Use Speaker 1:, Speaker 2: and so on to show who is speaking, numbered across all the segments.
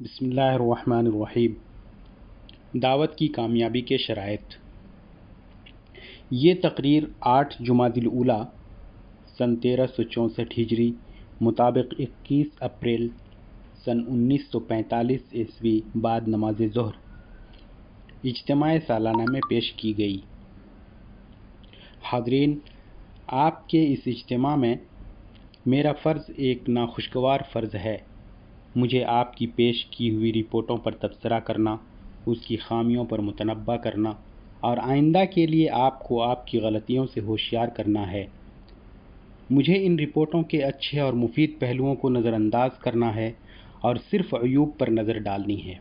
Speaker 1: بسم اللہ الرحمن الرحیم۔ دعوت کی کامیابی کے شرائط۔ یہ تقریر 8 جمادی الاولیٰ سن 1364 ہجری مطابق 21 اپریل سن 1945 عیسوی بعد نماز ظہر اجتماع سالانہ میں پیش کی گئی۔ حاضرین، آپ کے اس اجتماع میں میرا فرض ایک ناخوشگوار فرض ہے۔ مجھے آپ کی پیش کی ہوئی رپورٹوں پر تبصرہ کرنا، اس کی خامیوں پر متنبہ کرنا اور آئندہ کے لیے آپ کو آپ کی غلطیوں سے ہوشیار کرنا ہے۔ مجھے ان رپورٹوں کے اچھے اور مفید پہلوؤں کو نظر انداز کرنا ہے اور صرف عیوب پر نظر ڈالنی ہے۔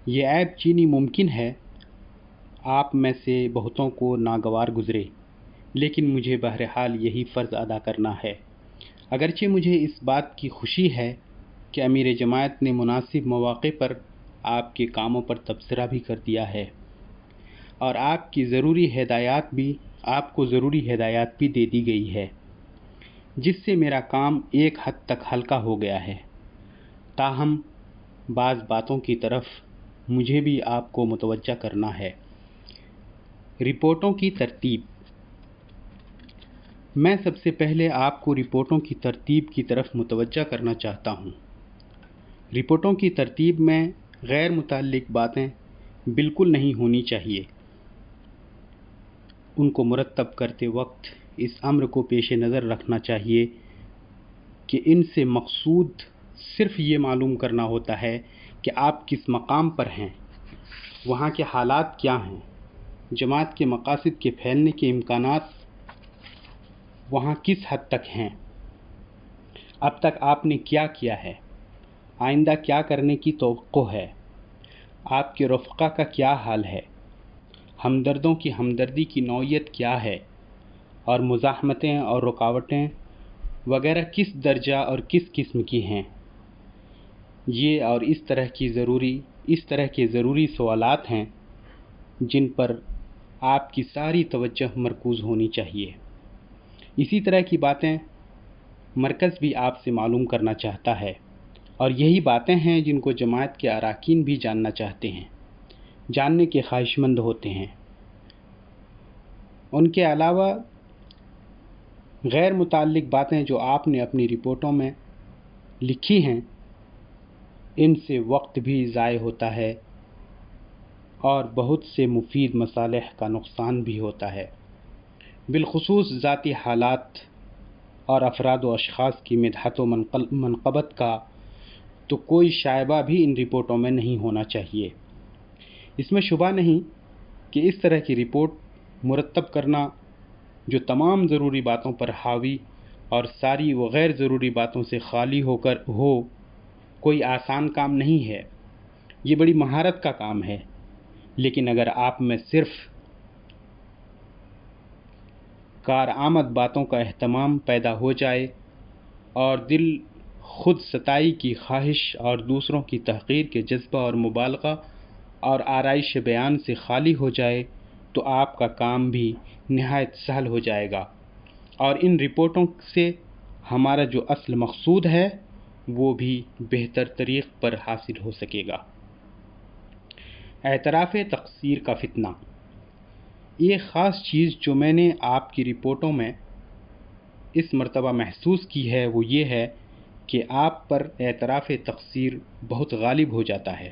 Speaker 1: یہ عیب چینی ممکن ہے آپ میں سے بہتوں کو ناگوار گزرے، لیکن مجھے بہرحال یہی فرض ادا کرنا ہے۔ اگرچہ مجھے اس بات کی خوشی ہے کہ امیر جماعت نے مناسب مواقع پر آپ کے کاموں پر تبصرہ بھی کر دیا ہے اور آپ کو ضروری ہدایات بھی دے دی گئی ہے، جس سے میرا کام ایک حد تک ہلکا ہو گیا ہے۔ تاہم بعض باتوں کی طرف مجھے بھی آپ کو متوجہ کرنا ہے۔ رپورٹوں کی ترتیب۔ میں سب سے پہلے آپ کو رپورٹوں کی ترتیب کی طرف متوجہ کرنا چاہتا ہوں۔ رپورٹوں کی ترتیب میں غیر متعلق باتیں بالکل نہیں ہونی چاہیے۔ ان کو مرتب کرتے وقت اس امر کو پیش نظر رکھنا چاہیے کہ ان سے مقصود صرف یہ معلوم کرنا ہوتا ہے کہ آپ کس مقام پر ہیں، وہاں کے حالات کیا ہیں، جماعت کے مقاصد کے پھیلنے کے امکانات وہاں کس حد تک ہیں، اب تک آپ نے کیا کیا ہے، آئندہ کیا کرنے کی توقع ہے، آپ کے رفقا کا کیا حال ہے، ہمدردوں کی ہمدردی کی نوعیت کیا ہے اور مزاحمتیں اور رکاوٹیں وغیرہ کس درجہ اور کس قسم کی ہیں۔ یہ اور اس طرح کے ضروری سوالات ہیں جن پر آپ کی ساری توجہ مرکوز ہونی چاہیے۔ اسی طرح کی باتیں مرکز بھی آپ سے معلوم کرنا چاہتا ہے، اور یہی باتیں ہیں جن کو جماعت کے اراکین بھی جاننا چاہتے ہیں، جاننے کے خواہش مند ہوتے ہیں۔ ان کے علاوہ غیر متعلق باتیں جو آپ نے اپنی رپورٹوں میں لکھی ہیں، ان سے وقت بھی ضائع ہوتا ہے اور بہت سے مفید مصالح کا نقصان بھی ہوتا ہے۔ بالخصوص ذاتی حالات اور افراد و اشخاص کی مدحت و منقبت کا تو کوئی شائبہ بھی ان رپورٹوں میں نہیں ہونا چاہیے۔ اس میں شبہ نہیں کہ اس طرح کی رپورٹ مرتب کرنا جو تمام ضروری باتوں پر حاوی اور ساری و غیر ضروری باتوں سے خالی ہو کوئی آسان کام نہیں ہے۔ یہ بڑی مہارت کا کام ہے، لیکن اگر آپ میں صرف کارآمد باتوں کا اہتمام پیدا ہو جائے اور دل خود ستائی کی خواہش اور دوسروں کی تحقیر کے جذبہ اور مبالغہ اور آرائش بیان سے خالی ہو جائے تو آپ کا کام بھی نہایت سہل ہو جائے گا، اور ان رپورٹوں سے ہمارا جو اصل مقصود ہے وہ بھی بہتر طریق پر حاصل ہو سکے گا۔ اعتراف تقصیر کا فتنہ۔ ایک خاص چیز جو میں نے آپ کی رپورٹوں میں اس مرتبہ محسوس کی ہے وہ یہ ہے کہ آپ پر اعتراف تقصیر بہت غالب ہو جاتا ہے۔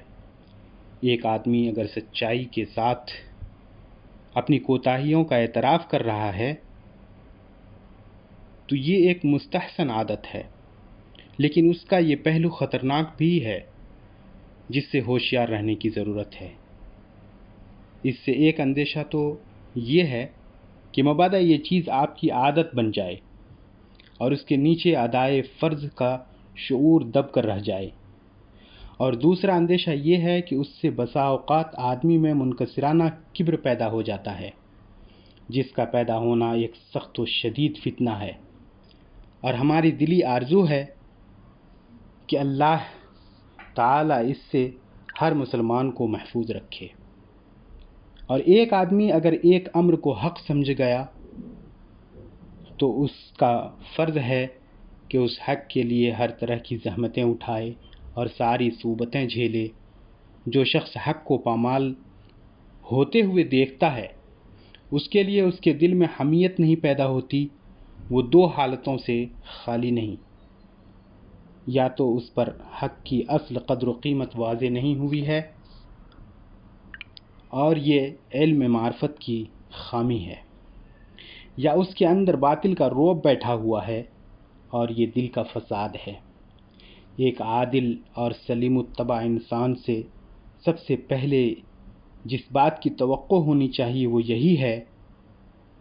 Speaker 1: ایک آدمی اگر سچائی کے ساتھ اپنی کوتاہیوں کا اعتراف کر رہا ہے تو یہ ایک مستحسن عادت ہے، لیکن اس کا یہ پہلو خطرناک بھی ہے جس سے ہوشیار رہنے کی ضرورت ہے۔ اس سے ایک اندیشہ تو یہ ہے کہ مبادا یہ چیز آپ کی عادت بن جائے اور اس کے نیچے ادائے فرض کا شعور دب کر رہ جائے، اور دوسرا اندیشہ یہ ہے کہ اس سے بسا اوقات آدمی میں منکسرانہ کبر پیدا ہو جاتا ہے، جس کا پیدا ہونا ایک سخت و شدید فتنہ ہے، اور ہماری دلی آرزو ہے کہ اللہ تعالی اس سے ہر مسلمان کو محفوظ رکھے۔ اور ایک آدمی اگر ایک امر کو حق سمجھ گیا تو اس کا فرض ہے کہ اس حق کے لیے ہر طرح کی زحمتیں اٹھائے اور ساری صعوبتیں جھیلے۔ جو شخص حق کو پامال ہوتے ہوئے دیکھتا ہے اس کے لیے اس کے دل میں حمیت نہیں پیدا ہوتی۔ وہ دو حالتوں سے خالی نہیں، یا تو اس پر حق کی اصل قدر و قیمت واضح نہیں ہوئی ہے، اور یہ علم معرفت کی خامی ہے، یا اس کے اندر باطل کا رعب بیٹھا ہوا ہے، اور یہ دل کا فساد ہے۔ ایک عادل اور سلیم الطبع انسان سے سب سے پہلے جس بات کی توقع ہونی چاہیے وہ یہی ہے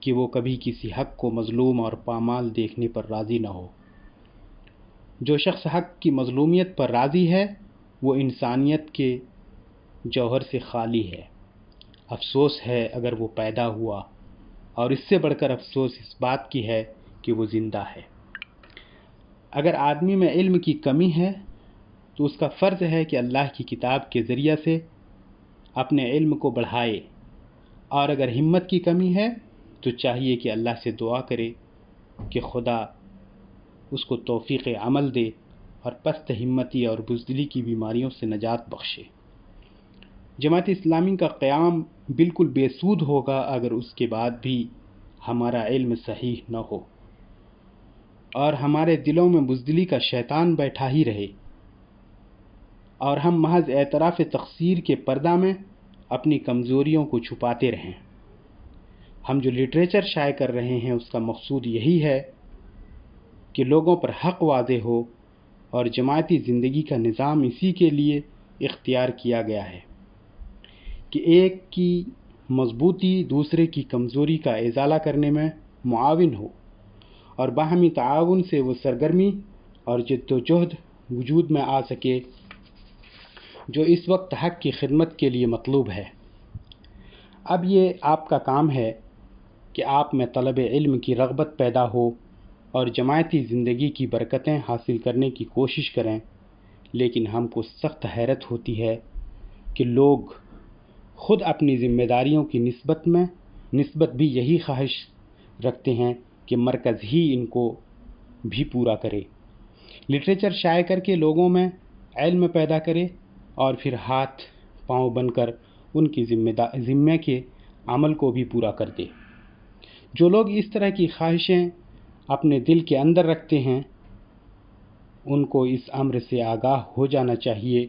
Speaker 1: کہ وہ کبھی کسی حق کو مظلوم اور پامال دیکھنے پر راضی نہ ہو۔ جو شخص حق کی مظلومیت پر راضی ہے وہ انسانیت کے جوہر سے خالی ہے۔ افسوس ہے اگر وہ پیدا ہوا، اور اس سے بڑھ کر افسوس اس بات کی ہے کہ وہ زندہ ہے۔ اگر آدمی میں علم کی کمی ہے تو اس کا فرض ہے کہ اللہ کی کتاب کے ذریعہ سے اپنے علم کو بڑھائے، اور اگر ہمت کی کمی ہے تو چاہیے کہ اللہ سے دعا کرے کہ خدا اس کو توفیق عمل دے اور پست ہمتی اور بزدلی کی بیماریوں سے نجات بخشے۔ جماعت اسلامی کا قیام بالکل بے سود ہوگا اگر اس کے بعد بھی ہمارا علم صحیح نہ ہو اور ہمارے دلوں میں بزدلی کا شیطان بیٹھا ہی رہے، اور ہم محض اعتراف تقصیر کے پردہ میں اپنی کمزوریوں کو چھپاتے رہیں۔ ہم جو لٹریچر شائع کر رہے ہیں اس کا مقصود یہی ہے کہ لوگوں پر حق واضح ہو، اور جماعتی زندگی کا نظام اسی کے لیے اختیار کیا گیا ہے کہ ایک کی مضبوطی دوسرے کی کمزوری کا ازالہ کرنے میں معاون ہو، اور باہمی تعاون سے وہ سرگرمی اور جد و جہد وجود میں آ سکے جو اس وقت حق کی خدمت کے لیے مطلوب ہے۔ اب یہ آپ کا کام ہے کہ آپ میں طلب علم کی رغبت پیدا ہو اور جماعتی زندگی کی برکتیں حاصل کرنے کی کوشش کریں، لیکن ہم کو سخت حیرت ہوتی ہے کہ لوگ خود اپنی ذمہ داریوں کی نسبت بھی یہی خواہش رکھتے ہیں کہ مرکز ہی ان کو بھی پورا کرے، لٹریچر شائع کر کے لوگوں میں علم پیدا کرے، اور پھر ہاتھ پاؤں بن کر ان کی ذمے کے عمل کو بھی پورا کر دے۔ جو لوگ اس طرح کی خواہشیں اپنے دل کے اندر رکھتے ہیں ان کو اس امر سے آگاہ ہو جانا چاہیے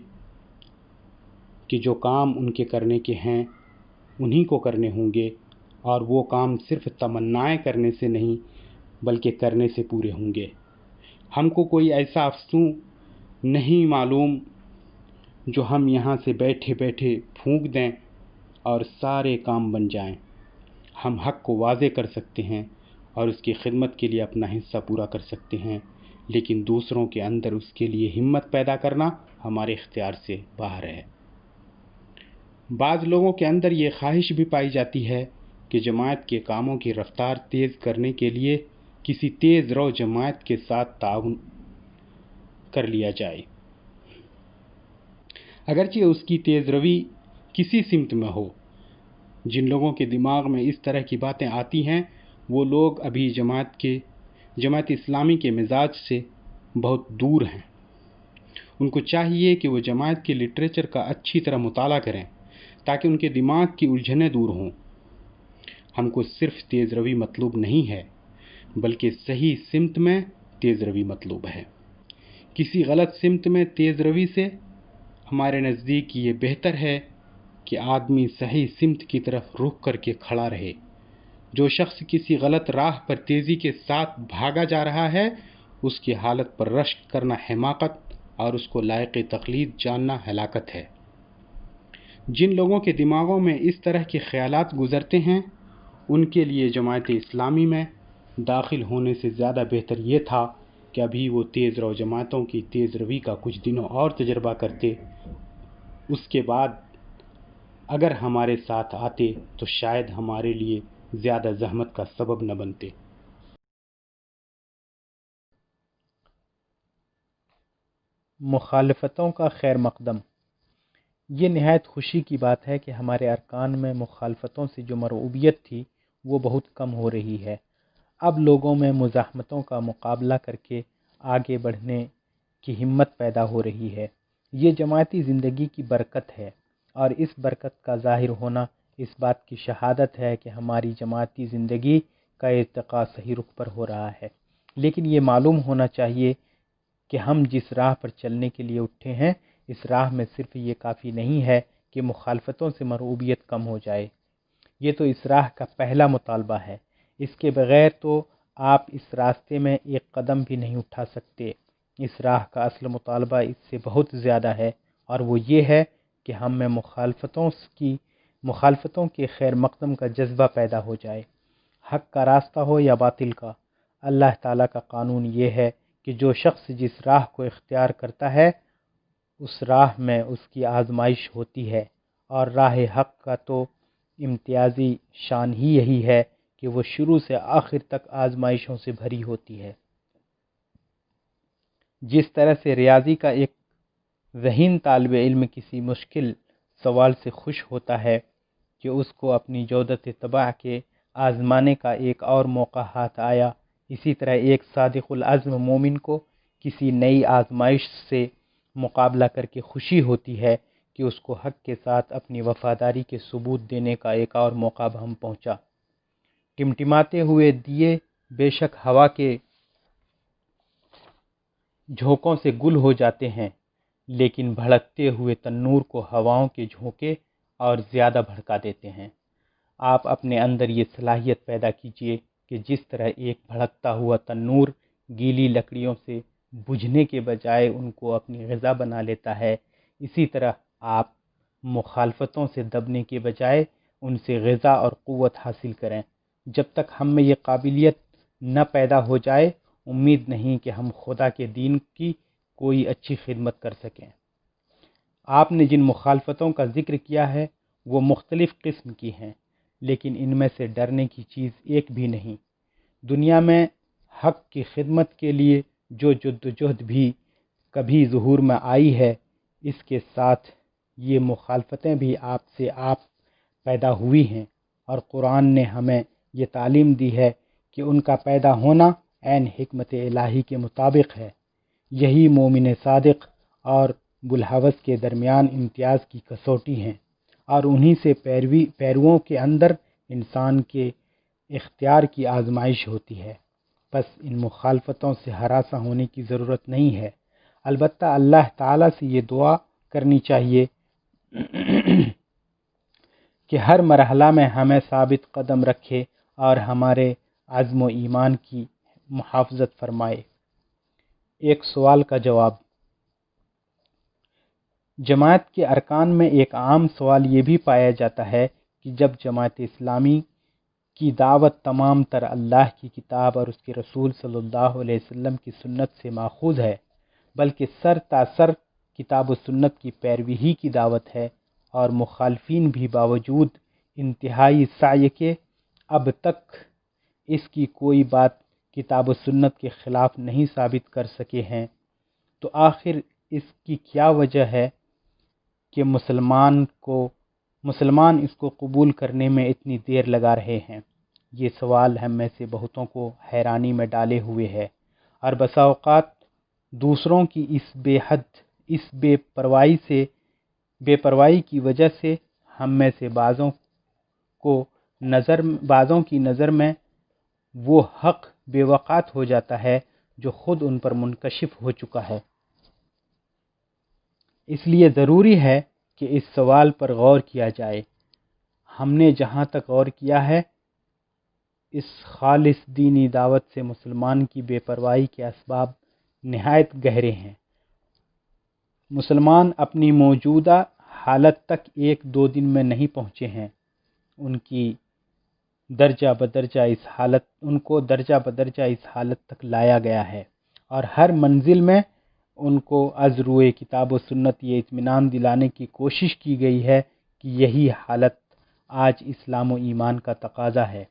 Speaker 1: کہ جو کام ان کے کرنے کے ہیں انہی کو کرنے ہوں گے، اور وہ کام صرف تمنائیں کرنے سے نہیں بلکہ کرنے سے پورے ہوں گے۔ ہم کو کوئی ایسا افسوں نہیں معلوم جو ہم یہاں سے بیٹھے بیٹھے پھونک دیں اور سارے کام بن جائیں۔ ہم حق کو واضح کر سکتے ہیں اور اس کی خدمت کے لیے اپنا حصہ پورا کر سکتے ہیں، لیکن دوسروں کے اندر اس کے لیے ہمت پیدا کرنا ہمارے اختیار سے باہر ہے۔ بعض لوگوں کے اندر یہ خواہش بھی پائی جاتی ہے کہ جماعت کے کاموں کی رفتار تیز کرنے کے لیے کسی تیز رو جماعت کے ساتھ تعاون کر لیا جائے، اگرچہ اس کی تیز روی کسی سمت میں ہو۔ جن لوگوں کے دماغ میں اس طرح کی باتیں آتی ہیں وہ لوگ ابھی جماعت اسلامی کے مزاج سے بہت دور ہیں۔ ان کو چاہیے کہ وہ جماعت کے لٹریچر کا اچھی طرح مطالعہ کریں تاکہ ان کے دماغ کی الجھنیں دور ہوں۔ ہم کو صرف تیز روی مطلوب نہیں ہے بلکہ صحیح سمت میں تیز روی مطلوب ہے۔ کسی غلط سمت میں تیز روی سے ہمارے نزدیک یہ بہتر ہے کہ آدمی صحیح سمت کی طرف رخ کر کے کھڑا رہے۔ جو شخص کسی غلط راہ پر تیزی کے ساتھ بھاگا جا رہا ہے اس کی حالت پر رشک کرنا حماقت اور اس کو لائق تقلید جاننا ہلاکت ہے۔ جن لوگوں کے دماغوں میں اس طرح کے خیالات گزرتے ہیں ان کے لیے جماعت اسلامی میں داخل ہونے سے زیادہ بہتر یہ تھا کہ ابھی وہ تیز رو جماعتوں کی تیز روی کا کچھ دنوں اور تجربہ کرتے، اس کے بعد اگر ہمارے ساتھ آتے تو شاید ہمارے لیے زیادہ زحمت کا سبب نہ بنتے۔
Speaker 2: مخالفتوں کا خیر مقدم۔ یہ نہایت خوشی کی بات ہے کہ ہمارے ارکان میں مخالفتوں سے جو مرعوبیت تھی وہ بہت کم ہو رہی ہے۔ اب لوگوں میں مزاحمتوں کا مقابلہ کر کے آگے بڑھنے کی ہمت پیدا ہو رہی ہے۔ یہ جماعتی زندگی کی برکت ہے، اور اس برکت کا ظاہر ہونا اس بات کی شہادت ہے کہ ہماری جماعتی زندگی کا ارتقاء صحیح رخ پر ہو رہا ہے۔ لیکن یہ معلوم ہونا چاہیے کہ ہم جس راہ پر چلنے کے لیے اٹھے ہیں، اس راہ میں صرف یہ کافی نہیں ہے کہ مخالفتوں سے مرعوبیت کم ہو جائے۔ یہ تو اس راہ کا پہلا مطالبہ ہے۔ اس کے بغیر تو آپ اس راستے میں ایک قدم بھی نہیں اٹھا سکتے۔ اس راہ کا اصل مطالبہ اس سے بہت زیادہ ہے، اور وہ یہ ہے کہ ہم میں مخالفتوں کے خیر مقدم کا جذبہ پیدا ہو جائے، حق کا راستہ ہو یا باطل کا۔ اللہ تعالیٰ کا قانون یہ ہے کہ جو شخص جس راہ کو اختیار کرتا ہے، اس راہ میں اس کی آزمائش ہوتی ہے، اور راہ حق کا تو امتیازی شان ہی یہی ہے کہ وہ شروع سے آخر تک آزمائشوں سے بھری ہوتی ہے۔ جس طرح سے ریاضی کا ایک ذہین طالب علم کسی مشکل سوال سے خوش ہوتا ہے کہ اس کو اپنی جودت طبع کے آزمانے کا ایک اور موقع ہاتھ آیا، اسی طرح ایک صادق العزم مومن کو کسی نئی آزمائش سے مقابلہ کر کے خوشی ہوتی ہے کہ اس کو حق کے ساتھ اپنی وفاداری کے ثبوت دینے کا ایک اور موقع ہم پہنچا۔ ٹمٹماتے ہوئے دیے بے شک ہوا کے جھونکوں سے گل ہو جاتے ہیں، لیکن بھڑکتے ہوئے تنور کو ہواؤں کے جھونکے اور زیادہ بھڑکا دیتے ہیں۔ آپ اپنے اندر یہ صلاحیت پیدا کیجئے کہ جس طرح ایک بھڑکتا ہوا تنور گیلی لکڑیوں سے بجھنے کے بجائے ان کو اپنی غذا بنا لیتا ہے، اسی طرح آپ مخالفتوں سے دبنے کے بجائے ان سے غذا اور قوت حاصل کریں۔ جب تک ہم میں یہ قابلیت نہ پیدا ہو جائے، امید نہیں کہ ہم خدا کے دین کی کوئی اچھی خدمت کر سکیں۔ آپ نے جن مخالفتوں کا ذکر کیا ہے وہ مختلف قسم کی ہیں، لیکن ان میں سے ڈرنے کی چیز ایک بھی نہیں۔ دنیا میں حق کی خدمت کے لیے جو جدوجہد بھی کبھی ظہور میں آئی ہے، اس کے ساتھ یہ مخالفتیں بھی آپ سے پیدا ہوئی ہیں، اور قرآن نے ہمیں یہ تعلیم دی ہے کہ ان کا پیدا ہونا عین حکمت الہی کے مطابق ہے۔ یہی مومن صادق اور بلحوث کے درمیان امتیاز کی کسوٹی ہیں، اور انہی سے پیرووں کے اندر انسان کے اختیار کی آزمائش ہوتی ہے۔ بس ان مخالفتوں سے ہراساں ہونے کی ضرورت نہیں ہے، البتہ اللہ تعالیٰ سے یہ دعا کرنی چاہیے کہ ہر مرحلہ میں ہمیں ثابت قدم رکھے اور ہمارے عزم و ایمان کی محافظت فرمائے۔ ایک سوال کا جواب۔ جماعت کے ارکان میں ایک عام سوال یہ بھی پایا جاتا ہے کہ جب جماعت اسلامی کی دعوت تمام تر اللہ کی کتاب اور اس کے رسول صلی اللہ علیہ وسلم کی سنت سے ماخوذ ہے، بلکہ سر تا سر کتاب و سنت کی پیروی ہی کی دعوت ہے، اور مخالفین بھی باوجود انتہائی سعی کے اب تک اس کی کوئی بات کتاب و سنت کے خلاف نہیں ثابت کر سکے ہیں، تو آخر اس کی کیا وجہ ہے کہ مسلمان اس کو قبول کرنے میں اتنی دیر لگا رہے ہیں؟ یہ سوال ہم میں سے بہتوں کو حیرانی میں ڈالے ہوئے ہے، اور بسا اوقات دوسروں کی اس بے پرواہی کی وجہ سے ہم میں سے بعضوں کی نظر میں وہ حق بے وقعت ہو جاتا ہے جو خود ان پر منکشف ہو چکا ہے۔ اس لیے ضروری ہے کہ اس سوال پر غور کیا جائے۔ ہم نے جہاں تک غور کیا ہے، اس خالص دینی دعوت سے مسلمان کی بے پرواہی کے اسباب نہایت گہرے ہیں۔ مسلمان اپنی موجودہ حالت تک ایک دو دن میں نہیں پہنچے ہیں، ان کو درجہ بدرجہ اس حالت تک لایا گیا ہے، اور ہر منزل میں ان کو از روئے کتاب و سنت یہ اطمینان دلانے کی کوشش کی گئی ہے کہ یہی حالت آج اسلام و ایمان کا تقاضا ہے۔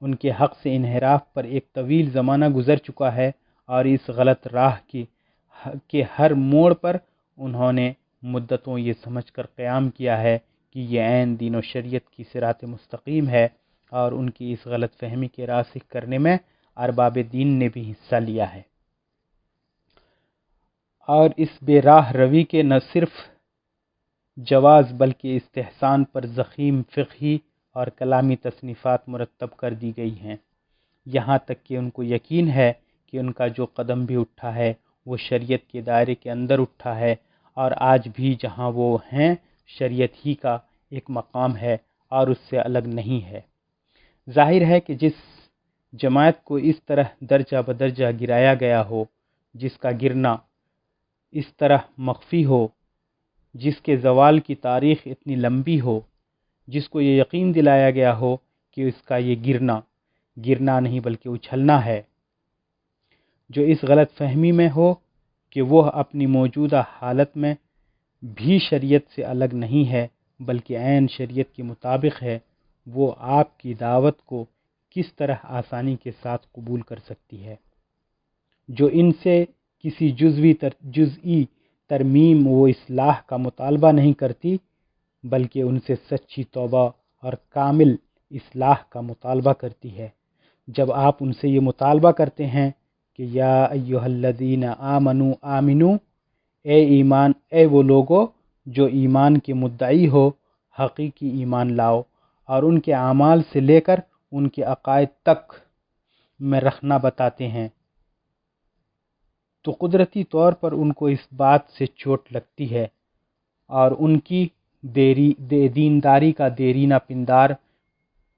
Speaker 2: ان کے حق سے انحراف پر ایک طویل زمانہ گزر چکا ہے، اور اس غلط راہ کے ہر موڑ پر انہوں نے مدتوں یہ سمجھ کر قیام کیا ہے کہ یہ عین دین و شریعت کی صراط مستقیم ہے، اور ان کی اس غلط فہمی کے راسخ کرنے میں ارباب دین نے بھی حصہ لیا ہے۔ اور اس بے راہ روی کے نہ صرف جواز بلکہ استحسان پر ضخیم فقہی اور کلامی تصنیفات مرتب کر دی گئی ہیں، یہاں تک کہ ان کو یقین ہے کہ ان کا جو قدم بھی اٹھا ہے وہ شریعت کے دائرے کے اندر اٹھا ہے، اور آج بھی جہاں وہ ہیں شریعت ہی کا ایک مقام ہے اور اس سے الگ نہیں ہے۔ ظاہر ہے کہ جس جماعت کو اس طرح درجہ بدرجہ گرایا گیا ہو، جس کا گرنا اس طرح مخفی ہو، جس کے زوال کی تاریخ اتنی لمبی ہو، جس کو یہ یقین دلایا گیا ہو کہ اس کا یہ گرنا نہیں بلکہ اچھلنا ہے، جو اس غلط فہمی میں ہو کہ وہ اپنی موجودہ حالت میں بھی شریعت سے الگ نہیں ہے بلکہ عین شریعت کے مطابق ہے، وہ آپ کی دعوت کو کس طرح آسانی کے ساتھ قبول کر سکتی ہے، جو ان سے کسی جزئی ترمیم و اصلاح کا مطالبہ نہیں کرتی بلکہ ان سے سچی توبہ اور کامل اصلاح کا مطالبہ کرتی ہے۔ جب آپ ان سے یہ مطالبہ کرتے ہیں کہ یا ایھا الذین آمنوا آمنو، اے وہ لوگو جو ایمان کے مدعی ہو، حقیقی ایمان لاؤ، اور ان کے اعمال سے لے کر ان کے عقائد تک میں رکھنا بتاتے ہیں، تو قدرتی طور پر ان کو اس بات سے چوٹ لگتی ہے اور ان کی دینداری کا دیرینہ پندار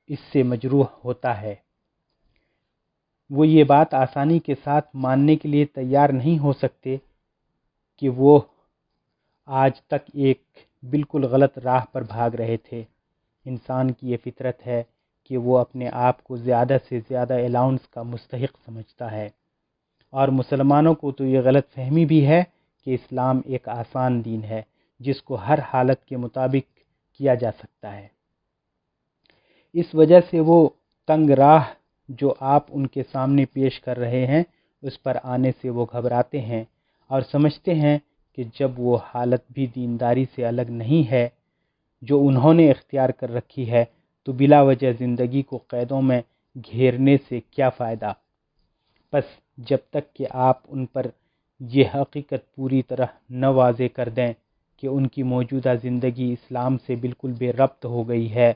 Speaker 2: اس سے مجروح ہوتا ہے۔ وہ یہ بات آسانی کے ساتھ ماننے کے لیے تیار نہیں ہو سکتے کہ وہ آج تک ایک بالکل غلط راہ پر بھاگ رہے تھے۔ انسان کی یہ فطرت ہے کہ وہ اپنے آپ کو زیادہ سے زیادہ الاؤنس کا مستحق سمجھتا ہے، اور مسلمانوں کو تو یہ غلط فہمی بھی ہے کہ اسلام ایک آسان دین ہے جس کو ہر حالت کے مطابق کیا جا سکتا ہے۔ اس وجہ سے وہ تنگ راہ جو آپ ان کے سامنے پیش کر رہے ہیں اس پر آنے سے وہ گھبراتے ہیں اور سمجھتے ہیں کہ جب وہ حالت بھی دینداری سے الگ نہیں ہے جو انہوں نے اختیار کر رکھی ہے تو بلا وجہ زندگی کو قیدوں میں گھیرنے سے کیا فائدہ۔ بس جب تک کہ آپ ان پر یہ حقیقت پوری طرح نہ واضح کر دیں کہ ان کی موجودہ زندگی اسلام سے بالکل بے ربط ہو گئی ہے،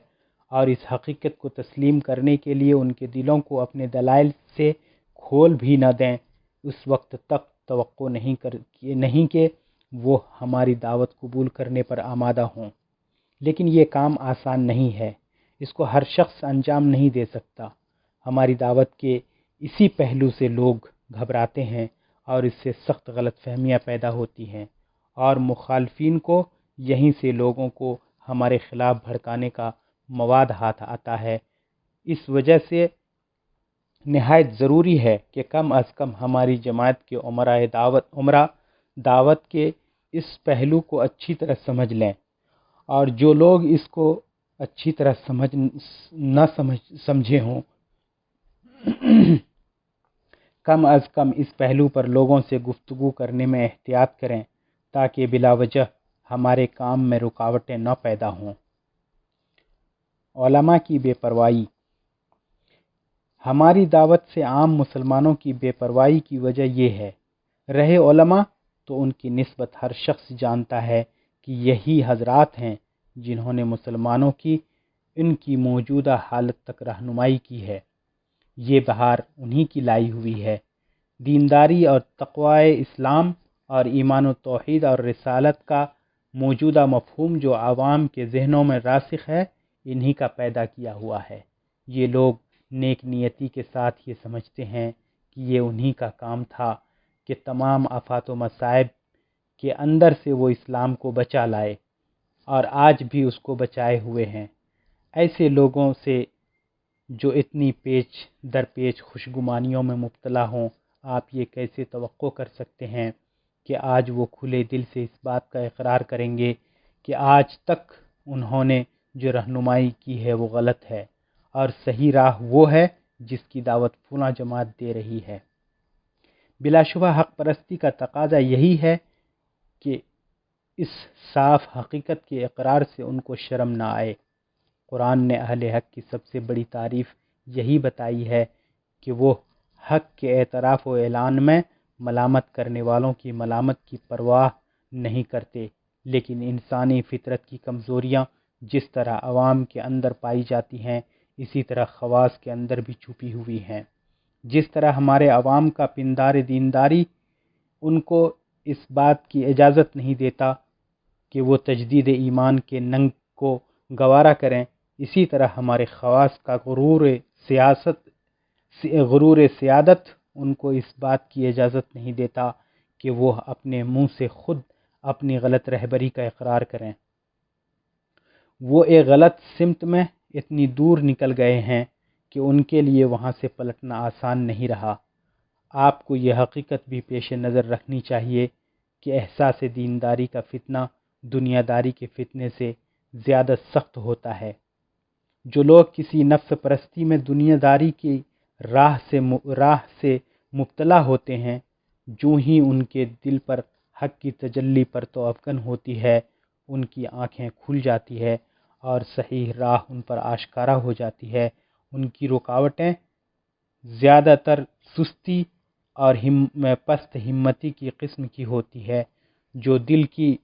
Speaker 2: اور اس حقیقت کو تسلیم کرنے کے لیے ان کے دلوں کو اپنے دلائل سے کھول بھی نہ دیں، اس وقت تک توقع نہیں کہ وہ ہماری دعوت قبول کرنے پر آمادہ ہوں۔ لیکن یہ کام آسان نہیں ہے، اس کو ہر شخص انجام نہیں دے سکتا۔ ہماری دعوت کے اسی پہلو سے لوگ گھبراتے ہیں اور اس سے سخت غلط فہمیاں پیدا ہوتی ہیں، اور مخالفین کو یہیں سے لوگوں کو ہمارے خلاف بھڑکانے کا مواد ہاتھ آتا ہے۔ اس وجہ سے نہایت ضروری ہے کہ کم از کم ہماری جماعت کے عمرہ دعوت کے اس پہلو کو اچھی طرح سمجھ لیں، اور جو لوگ اس کو اچھی طرح سمجھے ہوں کم از کم اس پہلو پر لوگوں سے گفتگو کرنے میں احتیاط کریں تاکہ بلا وجہ ہمارے کام میں رکاوٹیں نہ پیدا ہوں۔ علماء کی بے پرواہی۔ ہماری دعوت سے عام مسلمانوں کی بے پرواہی کی وجہ یہ ہے، رہے علماء تو ان کی نسبت ہر شخص جانتا ہے کہ یہی حضرات ہیں جنہوں نے مسلمانوں کی ان کی موجودہ حالت تک رہنمائی کی ہے، یہ بہار انہی کی لائی ہوئی ہے۔ دینداری اور تقوی اسلام اور ایمان و توحید اور رسالت کا موجودہ مفہوم جو عوام کے ذہنوں میں راسخ ہے، انہی کا پیدا کیا ہوا ہے۔ یہ لوگ نیک نیتی کے ساتھ یہ سمجھتے ہیں کہ یہ انہی کا کام تھا کہ تمام آفات و مصائب کے اندر سے وہ اسلام کو بچا لائے، اور آج بھی اس کو بچائے ہوئے ہیں۔ ایسے لوگوں سے جو اتنی پیچ در پیچ خوشگمانیوں میں مبتلا ہوں، آپ یہ کیسے توقع کر سکتے ہیں کہ آج وہ کھلے دل سے اس بات کا اقرار کریں گے کہ آج تک انہوں نے جو رہنمائی کی ہے وہ غلط ہے، اور صحیح راہ وہ ہے جس کی دعوت فلاں جماعت دے رہی ہے۔ بلا شبہ حق پرستی کا تقاضا یہی ہے کہ اس صاف حقیقت کے اقرار سے ان کو شرم نہ آئے۔ قرآن نے اہل حق کی سب سے بڑی تعریف یہی بتائی ہے کہ وہ حق کے اعتراف و اعلان میں ملامت کرنے والوں کی ملامت کی پرواہ نہیں کرتے، لیکن انسانی فطرت کی کمزوریاں جس طرح عوام کے اندر پائی جاتی ہیں اسی طرح خواص کے اندر بھی چھپی ہوئی ہیں۔ جس طرح ہمارے عوام کا پندار دینداری ان کو اس بات کی اجازت نہیں دیتا کہ وہ تجدید ایمان کے ننگ کو گوارا کریں، اسی طرح ہمارے خواص کا غرور سیادت ان کو اس بات کی اجازت نہیں دیتا کہ وہ اپنے منہ سے خود اپنی غلط رہبری کا اقرار کریں۔ وہ ایک غلط سمت میں اتنی دور نکل گئے ہیں کہ ان کے لیے وہاں سے پلٹنا آسان نہیں رہا۔ آپ کو یہ حقیقت بھی پیش نظر رکھنی چاہیے کہ احساس دینداری کا فتنہ دنیا داری کے فتنے سے زیادہ سخت ہوتا ہے۔ جو لوگ کسی نفس پرستی میں دنیا داری کی راہ سے مبتلا ہوتے ہیں، جو ہی ان کے دل پر حق کی تجلی پرتو افکن ہوتی ہے، ان کی آنکھیں کھل جاتی ہے اور صحیح راہ ان پر آشکارا ہو جاتی ہے۔ ان کی رکاوٹیں زیادہ تر سستی اور پست ہمتی کی قسم کی ہوتی ہے، جو دل کی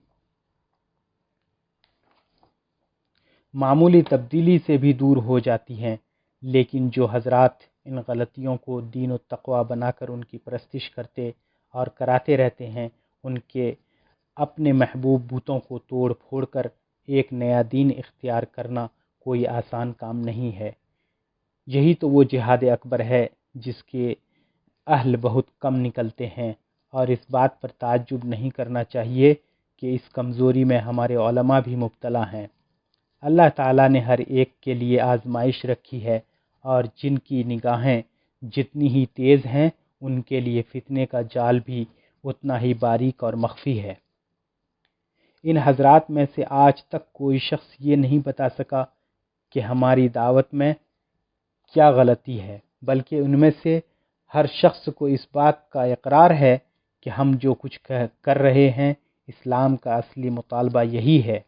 Speaker 2: معمولی تبدیلی سے بھی دور ہو جاتی ہیں۔ لیکن جو حضرات ان غلطیوں کو دین و تقوی بنا کر ان کی پرستش کرتے اور کراتے رہتے ہیں، ان کے اپنے محبوب بتوں کو توڑ پھوڑ کر ایک نیا دین اختیار کرنا کوئی آسان کام نہیں ہے۔ یہی تو وہ جہاد اکبر ہے جس کے اہل بہت کم نکلتے ہیں، اور اس بات پر تعجب نہیں کرنا چاہیے کہ اس کمزوری میں ہمارے علماء بھی مبتلا ہیں۔ اللہ تعالیٰ نے ہر ایک کے لیے آزمائش رکھی ہے، اور جن کی نگاہیں جتنی ہی تیز ہیں ان کے لیے فتنے کا جال بھی اتنا ہی باریک اور مخفی ہے۔ ان حضرات میں سے آج تک کوئی شخص یہ نہیں بتا سکا کہ ہماری دعوت میں کیا غلطی ہے، بلکہ ان میں سے ہر شخص کو اس بات کا اقرار ہے کہ ہم جو کچھ کر رہے ہیں اسلام کا اصلی مطالبہ یہی ہے،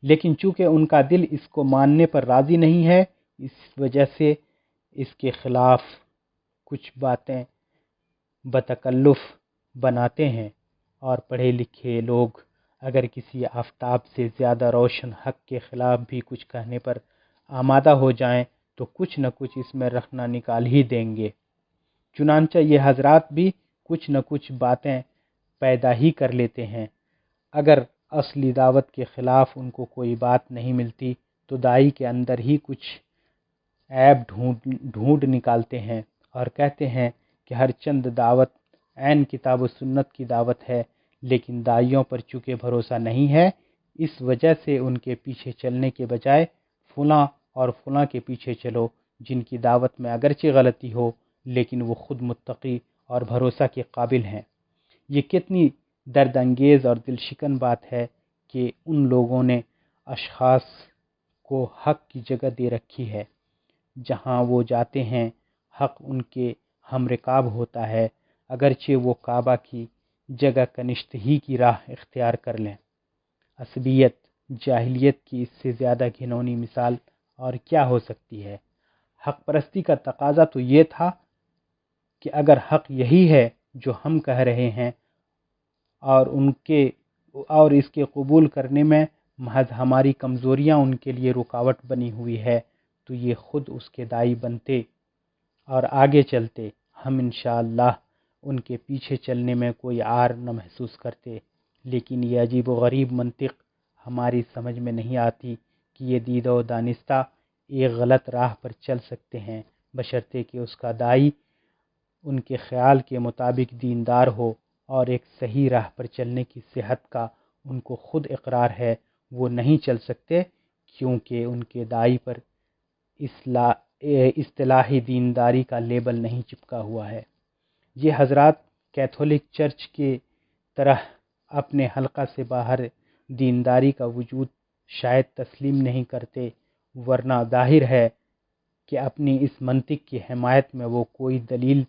Speaker 2: لیکن چونکہ ان کا دل اس کو ماننے پر راضی نہیں ہے، اس وجہ سے اس کے خلاف کچھ باتیں بتکلف بناتے ہیں، اور پڑھے لکھے لوگ اگر کسی آفتاب سے زیادہ روشن حق کے خلاف بھی کچھ کہنے پر آمادہ ہو جائیں تو کچھ نہ کچھ اس میں رخنہ نکال ہی دیں گے۔ چنانچہ یہ حضرات بھی کچھ نہ کچھ باتیں پیدا ہی کر لیتے ہیں۔ اگر اصلی دعوت کے خلاف ان کو کوئی بات نہیں ملتی تو دائی کے اندر ہی کچھ عیب ڈھونڈ نکالتے ہیں اور کہتے ہیں کہ ہر چند دعوت عین کتاب و سنت کی دعوت ہے، لیکن دائیوں پر چونکہ بھروسہ نہیں ہے، اس وجہ سے ان کے پیچھے چلنے کے بجائے فلاں اور فلاں کے پیچھے چلو، جن کی دعوت میں اگرچہ غلطی ہو لیکن وہ خود متقی اور بھروسہ کے قابل ہیں۔ یہ کتنی درد انگیز اور دل شکن بات ہے کہ ان لوگوں نے اشخاص کو حق کی جگہ دے رکھی ہے، جہاں وہ جاتے ہیں حق ان کے ہم رکاب ہوتا ہے، اگرچہ وہ کعبہ کی جگہ کنشت ہی کی راہ اختیار کر لیں۔ عصبیت، جاہلیت کی اس سے زیادہ گھنونی مثال اور کیا ہو سکتی ہے؟ حق پرستی کا تقاضا تو یہ تھا کہ اگر حق یہی ہے جو ہم کہہ رہے ہیں اور اس کے قبول کرنے میں محض ہماری کمزوریاں ان کے لیے رکاوٹ بنی ہوئی ہے تو یہ خود اس کے داعی بنتے اور آگے چلتے، ہم انشاءاللہ ان کے پیچھے چلنے میں کوئی عار نہ محسوس کرتے۔ لیکن یہ عجیب و غریب منطق ہماری سمجھ میں نہیں آتی کہ یہ دیدہ و دانستہ ایک غلط راہ پر چل سکتے ہیں، بشرطے کہ اس کا داعی ان کے خیال کے مطابق دیندار ہو اور ایک صحیح راہ پر چلنے کی صحت کا ان کو خود اقرار ہے۔ وہ نہیں چل سکتے کیونکہ ان کے داعی پر اصطلاحی دینداری کا لیبل نہیں چپکا ہوا ہے۔ یہ حضرات کیتھولک چرچ کی طرح اپنے حلقہ سے باہر دینداری کا وجود شاید تسلیم نہیں کرتے، ورنہ ظاہر ہے کہ اپنی اس منطق کی حمایت میں وہ کوئی دلیل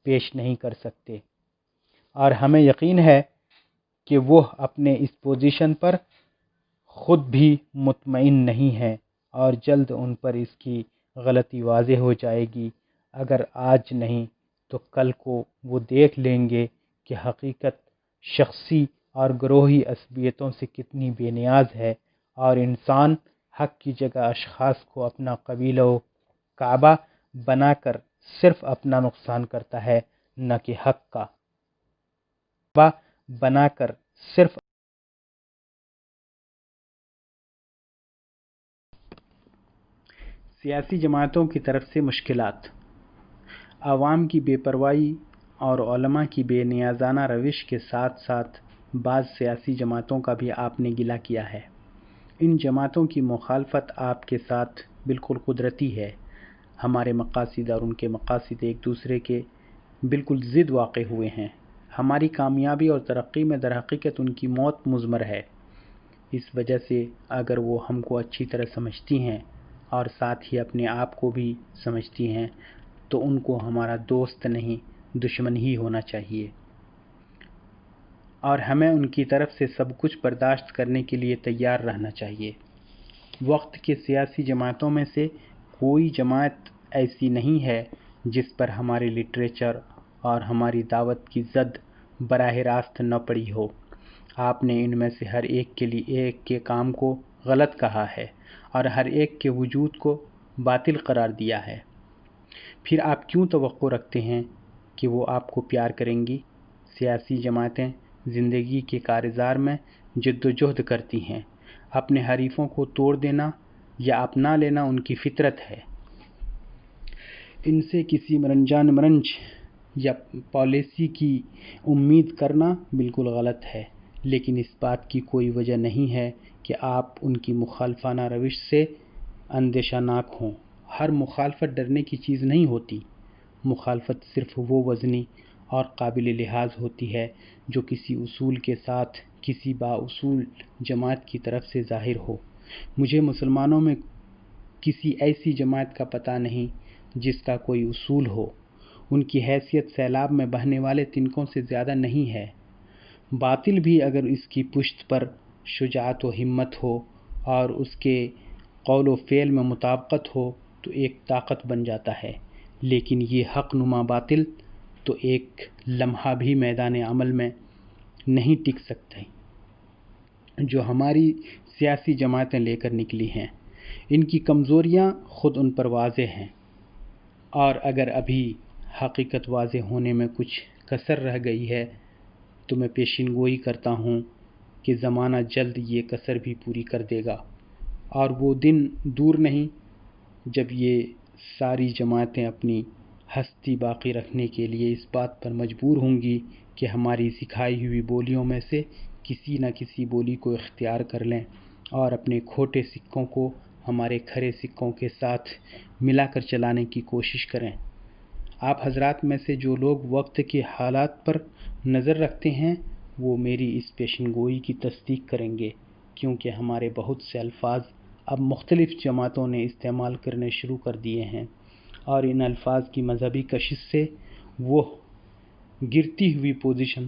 Speaker 2: پیش نہیں کر سکتے، اور ہمیں یقین ہے کہ وہ اپنے اس پوزیشن پر خود بھی مطمئن نہیں ہیں، اور جلد ان پر اس کی غلطی واضح ہو جائے گی، اگر آج نہیں تو کل کو وہ دیکھ لیں گے کہ حقیقت شخصی اور گروہی عصبیتوں سے کتنی بے نیاز ہے، اور انسان حق کی جگہ اشخاص کو اپنا قبیلہ و کعبہ بنا کر صرف اپنا نقصان کرتا ہے، نہ کہ حق کا کعبہ بنا کر صرف
Speaker 1: سیاسی جماعتوں کی طرف سے مشکلات۔ عوام کی بے پرواہی اور علماء کی بے نیازانہ روش کے ساتھ ساتھ بعض سیاسی جماعتوں کا بھی آپ نے گلہ کیا ہے۔ ان جماعتوں کی مخالفت آپ کے ساتھ بالکل قدرتی ہے۔ ہمارے مقاصد اور ان کے مقاصد ایک دوسرے کے بالکل ضد واقع ہوئے ہیں۔ ہماری کامیابی اور ترقی میں در حقیقت ان کی موت مضمر ہے۔ اس وجہ سے اگر وہ ہم کو اچھی طرح سمجھتی ہیں اور ساتھ ہی اپنے آپ کو بھی سمجھتی ہیں تو ان کو ہمارا دوست نہیں دشمن ہی ہونا چاہیے، اور ہمیں ان کی طرف سے سب کچھ برداشت کرنے کے لیے تیار رہنا چاہیے۔ وقت کے سیاسی جماعتوں میں سے کوئی جماعت ایسی نہیں ہے جس پر ہمارے لٹریچر اور ہماری دعوت کی زد براہ راست نہ پڑی ہو۔ آپ نے ان میں سے ہر ایک کے لیے ایک کے کام کو غلط کہا ہے اور ہر ایک کے وجود کو باطل قرار دیا ہے۔ پھر آپ کیوں توقع رکھتے ہیں کہ وہ آپ کو پیار کریں گی؟ سیاسی جماعتیں زندگی کے کارزار میں جد و جہد کرتی ہیں۔ اپنے حریفوں کو توڑ دینا یا اپنا لینا ان کی فطرت ہے۔ ان سے کسی مرنجان مرنج یا پالیسی کی امید کرنا بالکل غلط ہے، لیکن اس بات کی کوئی وجہ نہیں ہے کہ آپ ان کی مخالفانہ روش سے اندیشہ ناک ہوں۔ ہر مخالفت ڈرنے کی چیز نہیں ہوتی۔ مخالفت صرف وہ وزنی اور قابل لحاظ ہوتی ہے جو کسی اصول کے ساتھ کسی با اصول جماعت کی طرف سے ظاہر ہو۔ مجھے مسلمانوں میں کسی ایسی جماعت کا پتہ نہیں جس کا کوئی اصول ہو۔ ان کی حیثیت سیلاب میں بہنے والے تنکوں سے زیادہ نہیں ہے۔ باطل بھی اگر اس کی پشت پر شجاعت و ہمت ہو اور اس کے قول و فعل میں مطابقت ہو تو ایک طاقت بن جاتا ہے، لیکن یہ حق نما باطل تو ایک لمحہ بھی میدان عمل میں نہیں ٹک سکتے جو ہماری سیاسی جماعتیں لے کر نکلی ہیں۔ ان کی کمزوریاں خود ان پر واضح ہیں، اور اگر ابھی حقیقت واضح ہونے میں کچھ کسر رہ گئی ہے تو میں پیشین گوئی کرتا ہوں کہ زمانہ جلد یہ کسر بھی پوری کر دے گا، اور وہ دن دور نہیں جب یہ ساری جماعتیں اپنی ہستی باقی رکھنے کے لیے اس بات پر مجبور ہوں گی کہ ہماری سکھائی ہوئی بولیوں میں سے کسی نہ کسی بولی کو اختیار کر لیں اور اپنے کھوٹے سکوں کو ہمارے کھرے سکوں کے ساتھ ملا کر چلانے کی کوشش کریں۔ آپ حضرات میں سے جو لوگ وقت کے حالات پر نظر رکھتے ہیں وہ میری اس پیشن گوئی کی تصدیق کریں گے، کیونکہ ہمارے بہت سے الفاظ اب مختلف جماعتوں نے استعمال کرنے شروع کر دیے ہیں، اور ان الفاظ کی مذہبی کشش سے وہ گرتی ہوئی پوزیشن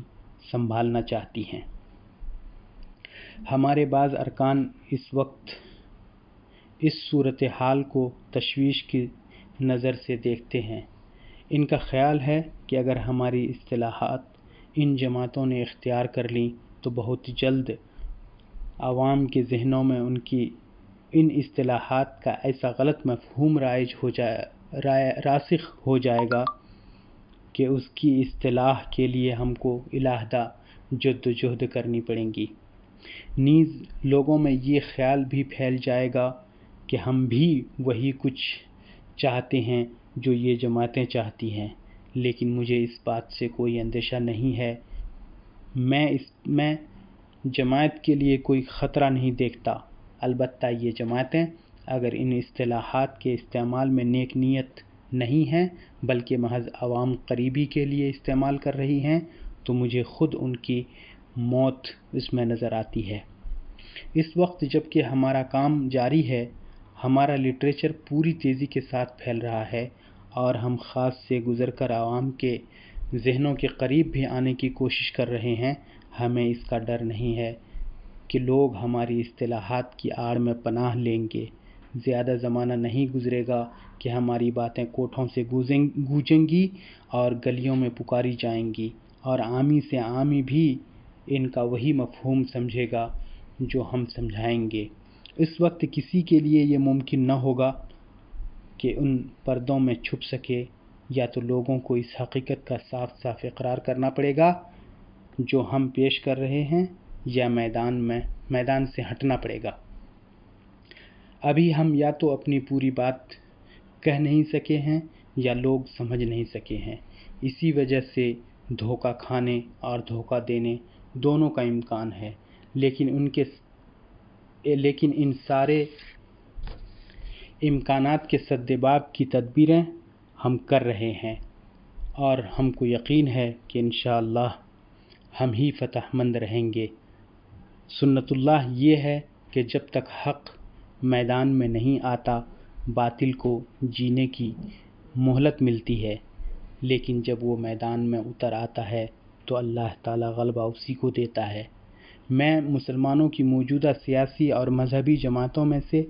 Speaker 1: سنبھالنا چاہتی ہیں۔ ہمارے بعض ارکان اس وقت اس صورتحال کو تشویش کی نظر سے دیکھتے ہیں۔ ان کا خیال ہے کہ اگر ہماری اصطلاحات ان جماعتوں نے اختیار کر لیں تو بہت جلد عوام کے ذہنوں میں ان کی ان اصطلاحات کا ایسا غلط مفہوم راسخ ہو جائے گا کہ اس کی اصطلاح کے لیے ہم کو علیحدہ جد و جہد کرنی پڑیں گی۔ نیز لوگوں میں یہ خیال بھی پھیل جائے گا کہ ہم بھی وہی کچھ چاہتے ہیں جو یہ جماعتیں چاہتی ہیں، لیکن مجھے اس بات سے کوئی اندیشہ نہیں ہے۔ میں جماعت کے لیے کوئی خطرہ نہیں دیکھتا، البتہ یہ جماعتیں اگر ان اصطلاحات کے استعمال میں نیک نیت نہیں ہیں بلکہ محض عوام قریبی کے لیے استعمال کر رہی ہیں تو مجھے خود ان کی موت اس میں نظر آتی ہے۔ اس وقت جب کہ ہمارا کام جاری ہے، ہمارا لٹریچر پوری تیزی کے ساتھ پھیل رہا ہے اور ہم خاص سے گزر کر عوام کے ذہنوں کے قریب بھی آنے کی کوشش کر رہے ہیں، ہمیں اس کا ڈر نہیں ہے کہ لوگ ہماری اصطلاحات کی آڑ میں پناہ لیں گے۔ زیادہ زمانہ نہیں گزرے گا کہ ہماری باتیں کوٹھوں سے گونجیں گی اور گلیوں میں پکاری جائیں گی، اور عامی سے عامی بھی ان کا وہی مفہوم سمجھے گا جو ہم سمجھائیں گے۔ اس وقت کسی کے لیے یہ ممکن نہ ہوگا کہ ان پردوں میں چھپ سکے، یا تو لوگوں کو اس حقیقت کا صاف صاف اقرار کرنا پڑے گا جو ہم پیش کر رہے ہیں، یا میدان سے ہٹنا پڑے گا۔ ابھی ہم یا تو اپنی پوری بات کہہ نہیں سکے ہیں یا لوگ سمجھ نہیں سکے ہیں۔ اسی وجہ سے دھوکہ کھانے اور دھوکہ دینے دونوں کا امکان ہے، لیکن ان سارے امکانات کے سدباب کی تدبیریں ہم کر رہے ہیں، اور ہم کو یقین ہے کہ انشاءاللہ ہم ہی فتح مند رہیں گے۔ سنت اللہ یہ ہے کہ جب تک حق میدان میں نہیں آتا باطل کو جینے کی مہلت ملتی ہے، لیکن جب وہ میدان میں اتر آتا ہے تو اللہ تعالیٰ غلبہ اسی کو دیتا ہے۔ میں مسلمانوں کی موجودہ سیاسی اور مذہبی جماعتوں میں سے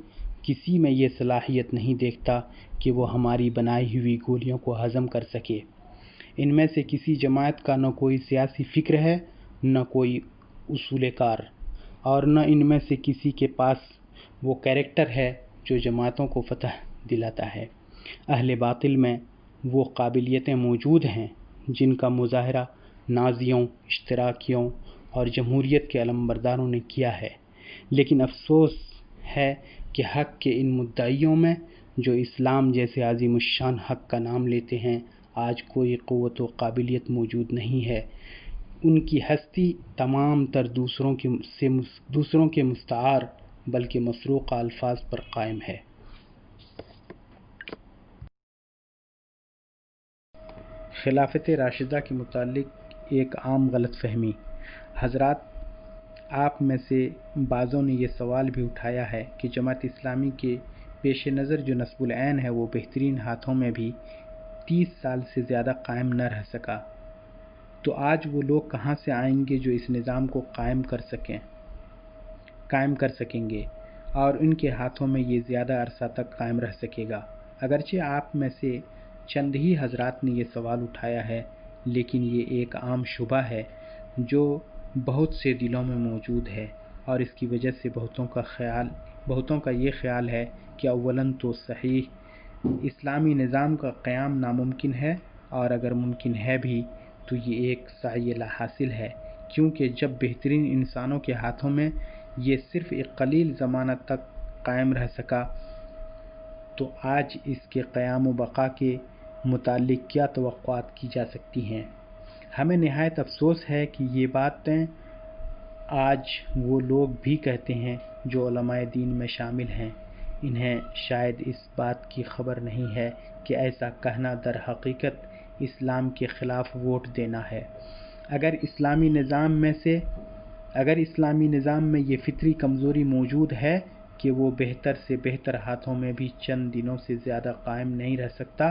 Speaker 1: کسی میں یہ صلاحیت نہیں دیکھتا کہ وہ ہماری بنائی ہوئی گولیوں کو ہضم کر سکے۔ ان میں سے کسی جماعت کا نہ کوئی سیاسی فکر ہے، نہ کوئی اصول کار، اور نہ ان میں سے کسی کے پاس وہ کریکٹر ہے جو جماعتوں کو فتح دلاتا ہے۔ اہل باطل میں وہ قابلیتیں موجود ہیں جن کا مظاہرہ نازیوں، اشتراکیوں اور جمہوریت کے علمبرداروں نے کیا ہے، لیکن افسوس ہے کہ حق کے ان مدعیوں میں جو اسلام جیسے عظیم الشان حق کا نام لیتے ہیں آج کوئی قوت و قابلیت موجود نہیں ہے۔ ان کی ہستی تمام تر دوسروں کے مستعار بلکہ مسروق الفاظ پر قائم ہے۔ خلافت راشدہ کے متعلق ایک عام غلط فہمی۔ حضرات، آپ میں سے بعضوں نے یہ سوال بھی اٹھایا ہے کہ جماعت اسلامی کے پیش نظر جو نصب العین ہے وہ بہترین ہاتھوں میں بھی 30 سال سے زیادہ قائم نہ رہ سکا، تو آج وہ لوگ کہاں سے آئیں گے جو اس نظام کو قائم کر سکیں گے اور ان کے ہاتھوں میں یہ زیادہ عرصہ تک قائم رہ سکے گا؟ اگرچہ آپ میں سے چند ہی حضرات نے یہ سوال اٹھایا ہے، لیکن یہ ایک عام شبہ ہے جو بہت سے دلوں میں موجود ہے، اور اس کی وجہ سے بہتوں کا یہ خیال ہے کہ اولاً تو صحیح اسلامی نظام کا قیام ناممکن ہے، اور اگر ممکن ہے بھی تو یہ ایک سعی لا حاصل ہے، کیونکہ جب بہترین انسانوں کے ہاتھوں میں یہ صرف ایک قلیل زمانہ تک قائم رہ سکا تو آج اس کے قیام و بقا کے متعلق کیا توقعات کی جا سکتی ہیں؟ ہمیں نہایت افسوس ہے کہ یہ باتیں آج وہ لوگ بھی کہتے ہیں جو علماء دین میں شامل ہیں۔ انہیں شاید اس بات کی خبر نہیں ہے کہ ایسا کہنا در حقیقت اسلام کے خلاف ووٹ دینا ہے۔ اگر اسلامی نظام میں یہ فطری کمزوری موجود ہے کہ وہ بہتر سے بہتر ہاتھوں میں بھی چند دنوں سے زیادہ قائم نہیں رہ سکتا،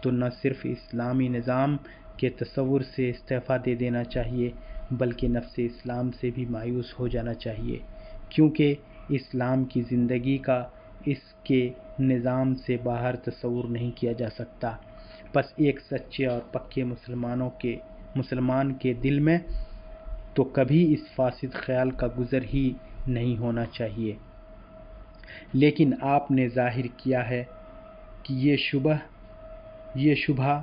Speaker 1: تو نہ صرف اسلامی نظام کے تصور سے استعفیٰ دے دینا چاہیے بلکہ نفس اسلام سے بھی مایوس ہو جانا چاہیے، کیونکہ اسلام کی زندگی کا اس کے نظام سے باہر تصور نہیں کیا جا سکتا۔ بس ایک سچے اور پکے مسلمان کے دل میں تو کبھی اس فاسد خیال کا گزر ہی نہیں ہونا چاہیے، لیکن آپ نے ظاہر کیا ہے کہ یہ شبہ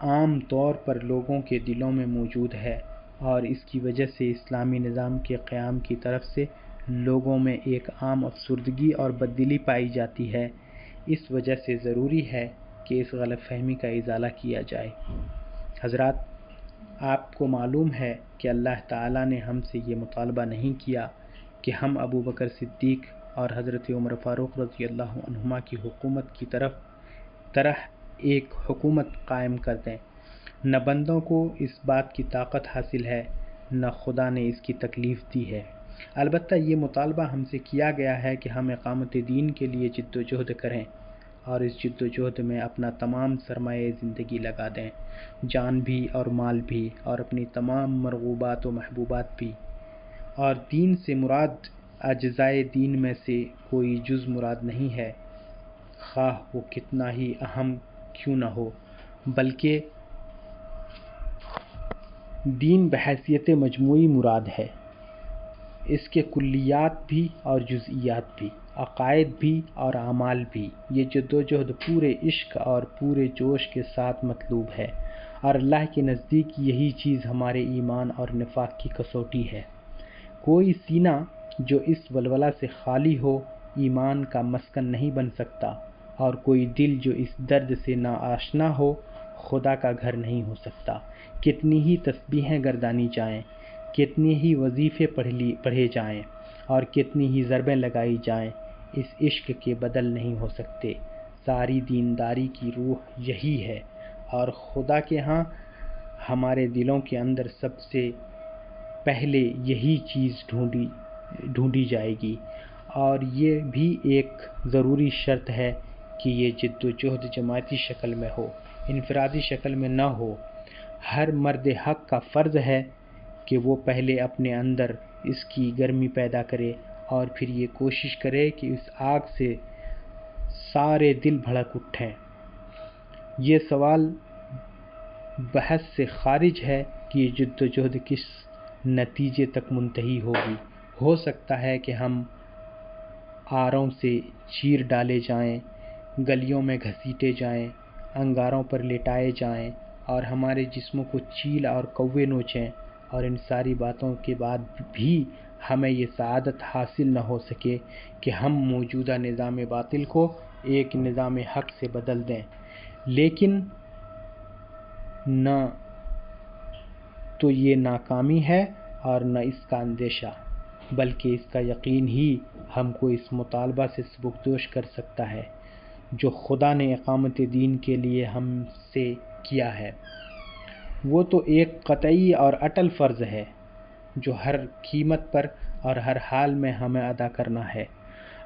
Speaker 1: عام طور پر لوگوں کے دلوں میں موجود ہے، اور اس کی وجہ سے اسلامی نظام کے قیام کی طرف سے لوگوں میں ایک عام افسردگی اور بددلی پائی جاتی ہے۔ اس وجہ سے ضروری ہے کہ اس غلط فہمی کا ازالہ کیا جائے۔ حضرات، آپ کو معلوم ہے کہ اللہ تعالیٰ نے ہم سے یہ مطالبہ نہیں کیا کہ ہم ابو بکر صدیق اور حضرت عمر فاروق رضی اللہ عنہما کی حکومت کی طرح ایک حکومت قائم کر دیں۔ نہ بندوں کو اس بات کی طاقت حاصل ہے، نہ خدا نے اس کی تکلیف دی ہے۔ البتہ یہ مطالبہ ہم سے کیا گیا ہے کہ ہم اقامت دین کے لیے جد و جہد کریں، اور اس جد و جہد میں اپنا تمام سرمایہ زندگی لگا دیں، جان بھی اور مال بھی، اور اپنی تمام مرغوبات و محبوبات بھی۔ اور دین سے مراد اجزائے دین میں سے کوئی جز مراد نہیں ہے،
Speaker 2: خواہ وہ کتنا ہی اہم کیوں نہ ہو، بلکہ دین بحیثیت مجموعی مراد ہے، اس کے کلیات بھی اور جزئیات بھی، عقائد بھی اور اعمال بھی۔ یہ جدوجہد پورے عشق اور پورے جوش کے ساتھ مطلوب ہے، اور اللہ کے نزدیک یہی چیز ہمارے ایمان اور نفاق کی کسوٹی ہے۔ کوئی سینہ جو اس ولولہ سے خالی ہو ایمان کا مسکن نہیں بن سکتا، اور کوئی دل جو اس درد سے ناآشنا ہو خدا کا گھر نہیں ہو سکتا۔ کتنی ہی تسبیحیں گردانی جائیں، کتنی ہی وظیفے پڑھے جائیں، اور کتنی ہی ضربیں لگائی جائیں، اس عشق کے بدل نہیں ہو سکتے۔ ساری دینداری کی روح یہی ہے، اور خدا کے ہاں ہمارے دلوں کے اندر سب سے پہلے یہی چیز ڈھونڈی جائے گی، اور یہ بھی ایک ضروری شرط ہے کہ یہ جد و جہد جماعتی شکل میں ہو، انفرادی شکل میں نہ ہو۔ ہر مرد حق کا فرض ہے کہ وہ پہلے اپنے اندر اس کی گرمی پیدا کرے، اور پھر یہ کوشش کرے کہ اس آگ سے سارے دل بھڑک اٹھیں۔ یہ سوال بحث سے خارج ہے کہ یہ جد و جہد کس نتیجے تک منتہی ہوگی۔ ہو سکتا ہے کہ ہم آروں سے چیر ڈالے جائیں، گلیوں میں گھسیٹے جائیں، انگاروں پر لٹائے جائیں، اور ہمارے جسموں کو چیل اور کوے نوچیں، اور ان ساری باتوں کے بعد بھی ہمیں یہ سعادت حاصل نہ ہو سکے کہ ہم موجودہ نظام باطل کو ایک نظام حق سے بدل دیں۔ لیکن نہ تو یہ ناکامی ہے اور نہ اس کا اندیشہ، بلکہ اس کا یقین ہی ہم کو اس مطالبہ سے سبکدوش کر سکتا ہے جو خدا نے اقامت دین کے لیے ہم سے کیا ہے۔ وہ تو ایک قطعی اور اٹل فرض ہے جو ہر قیمت پر اور ہر حال میں ہمیں ادا کرنا ہے۔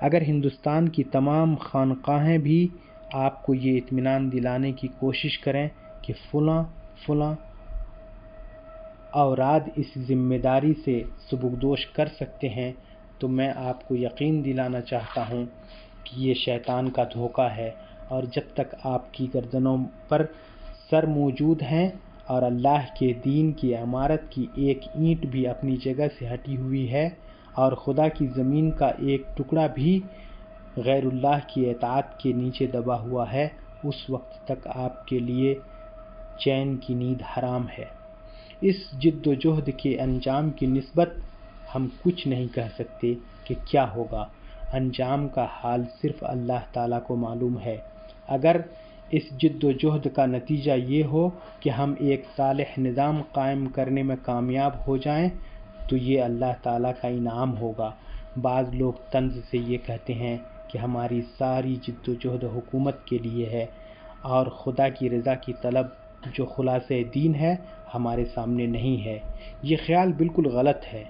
Speaker 2: اگر ہندوستان کی تمام خانقاہیں بھی آپ کو یہ اطمینان دلانے کی کوشش کریں کہ فلاں اوراد اس ذمہ داری سے سبکدوش کر سکتے ہیں، تو میں آپ کو یقین دلانا چاہتا ہوں کہ یہ شیطان کا دھوکہ ہے، اور جب تک آپ کی گردنوں پر سر موجود ہیں اور اللہ کے دین کی عمارت کی ایک اینٹ بھی اپنی جگہ سے ہٹی ہوئی ہے، اور خدا کی زمین کا ایک ٹکڑا بھی غیر اللہ کی اطاعت کے نیچے دبا ہوا ہے، اس وقت تک آپ کے لیے چین کی نیند حرام ہے۔ اس جد و جہد کے انجام کی نسبت ہم کچھ نہیں کہہ سکتے کہ کیا ہوگا، انجام کا حال صرف اللہ تعالیٰ کو معلوم ہے۔ اگر اس جد و جہد کا نتیجہ یہ ہو کہ ہم ایک صالح نظام قائم کرنے میں کامیاب ہو جائیں تو یہ اللہ تعالیٰ کا انعام ہوگا۔ بعض لوگ طنز سے یہ کہتے ہیں کہ ہماری ساری جد و جہد حکومت کے لیے ہے، اور خدا کی رضا کی طلب جو خلاصہ دین ہے ہمارے سامنے نہیں ہے۔ یہ خیال بالکل غلط ہے۔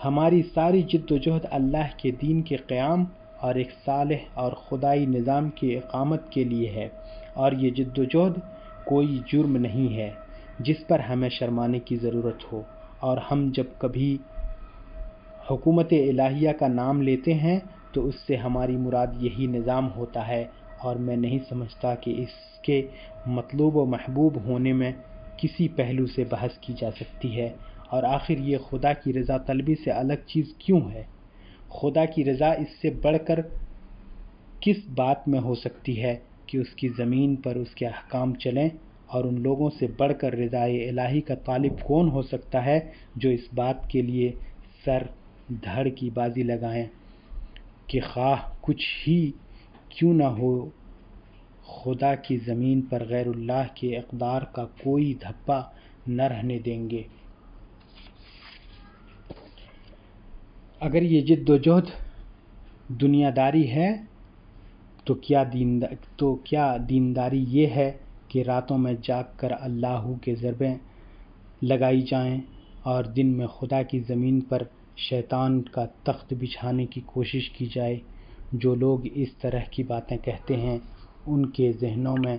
Speaker 2: ہماری ساری جد و جہد اللہ کے دین کے قیام اور ایک صالح اور خدائی نظام کی اقامت کے لیے ہے، اور یہ جد و جہد کوئی جرم نہیں ہے جس پر ہمیں شرمانے کی ضرورت ہو، اور ہم جب کبھی حکومت الہیہ کا نام لیتے ہیں تو اس سے ہماری مراد یہی نظام ہوتا ہے، اور میں نہیں سمجھتا کہ اس کے مطلوب و محبوب ہونے میں کسی پہلو سے بحث کی جا سکتی ہے۔ اور آخر یہ خدا کی رضا طلبی سے الگ چیز کیوں ہے؟ خدا کی رضا اس سے بڑھ کر کس بات میں ہو سکتی ہے کہ اس کی زمین پر اس کے احکام چلیں، اور ان لوگوں سے بڑھ کر رضائے الہی کا طالب کون ہو سکتا ہے جو اس بات کے لیے سر دھڑ کی بازی لگائیں کہ خواہ کچھ ہی کیوں نہ ہو خدا کی زمین پر غیر اللہ کے اقدار کا کوئی دھبا نہ رہنے دیں گے۔ اگر یہ جد و جہد دنیا داری ہے تو کیا دینداری یہ ہے کہ راتوں میں جاگ کر اللہ کے ضربیں لگائی جائیں اور دن میں خدا کی زمین پر شیطان کا تخت بچھانے کی کوشش کی جائے؟ جو لوگ اس طرح کی باتیں کہتے ہیں ان کے ذہنوں میں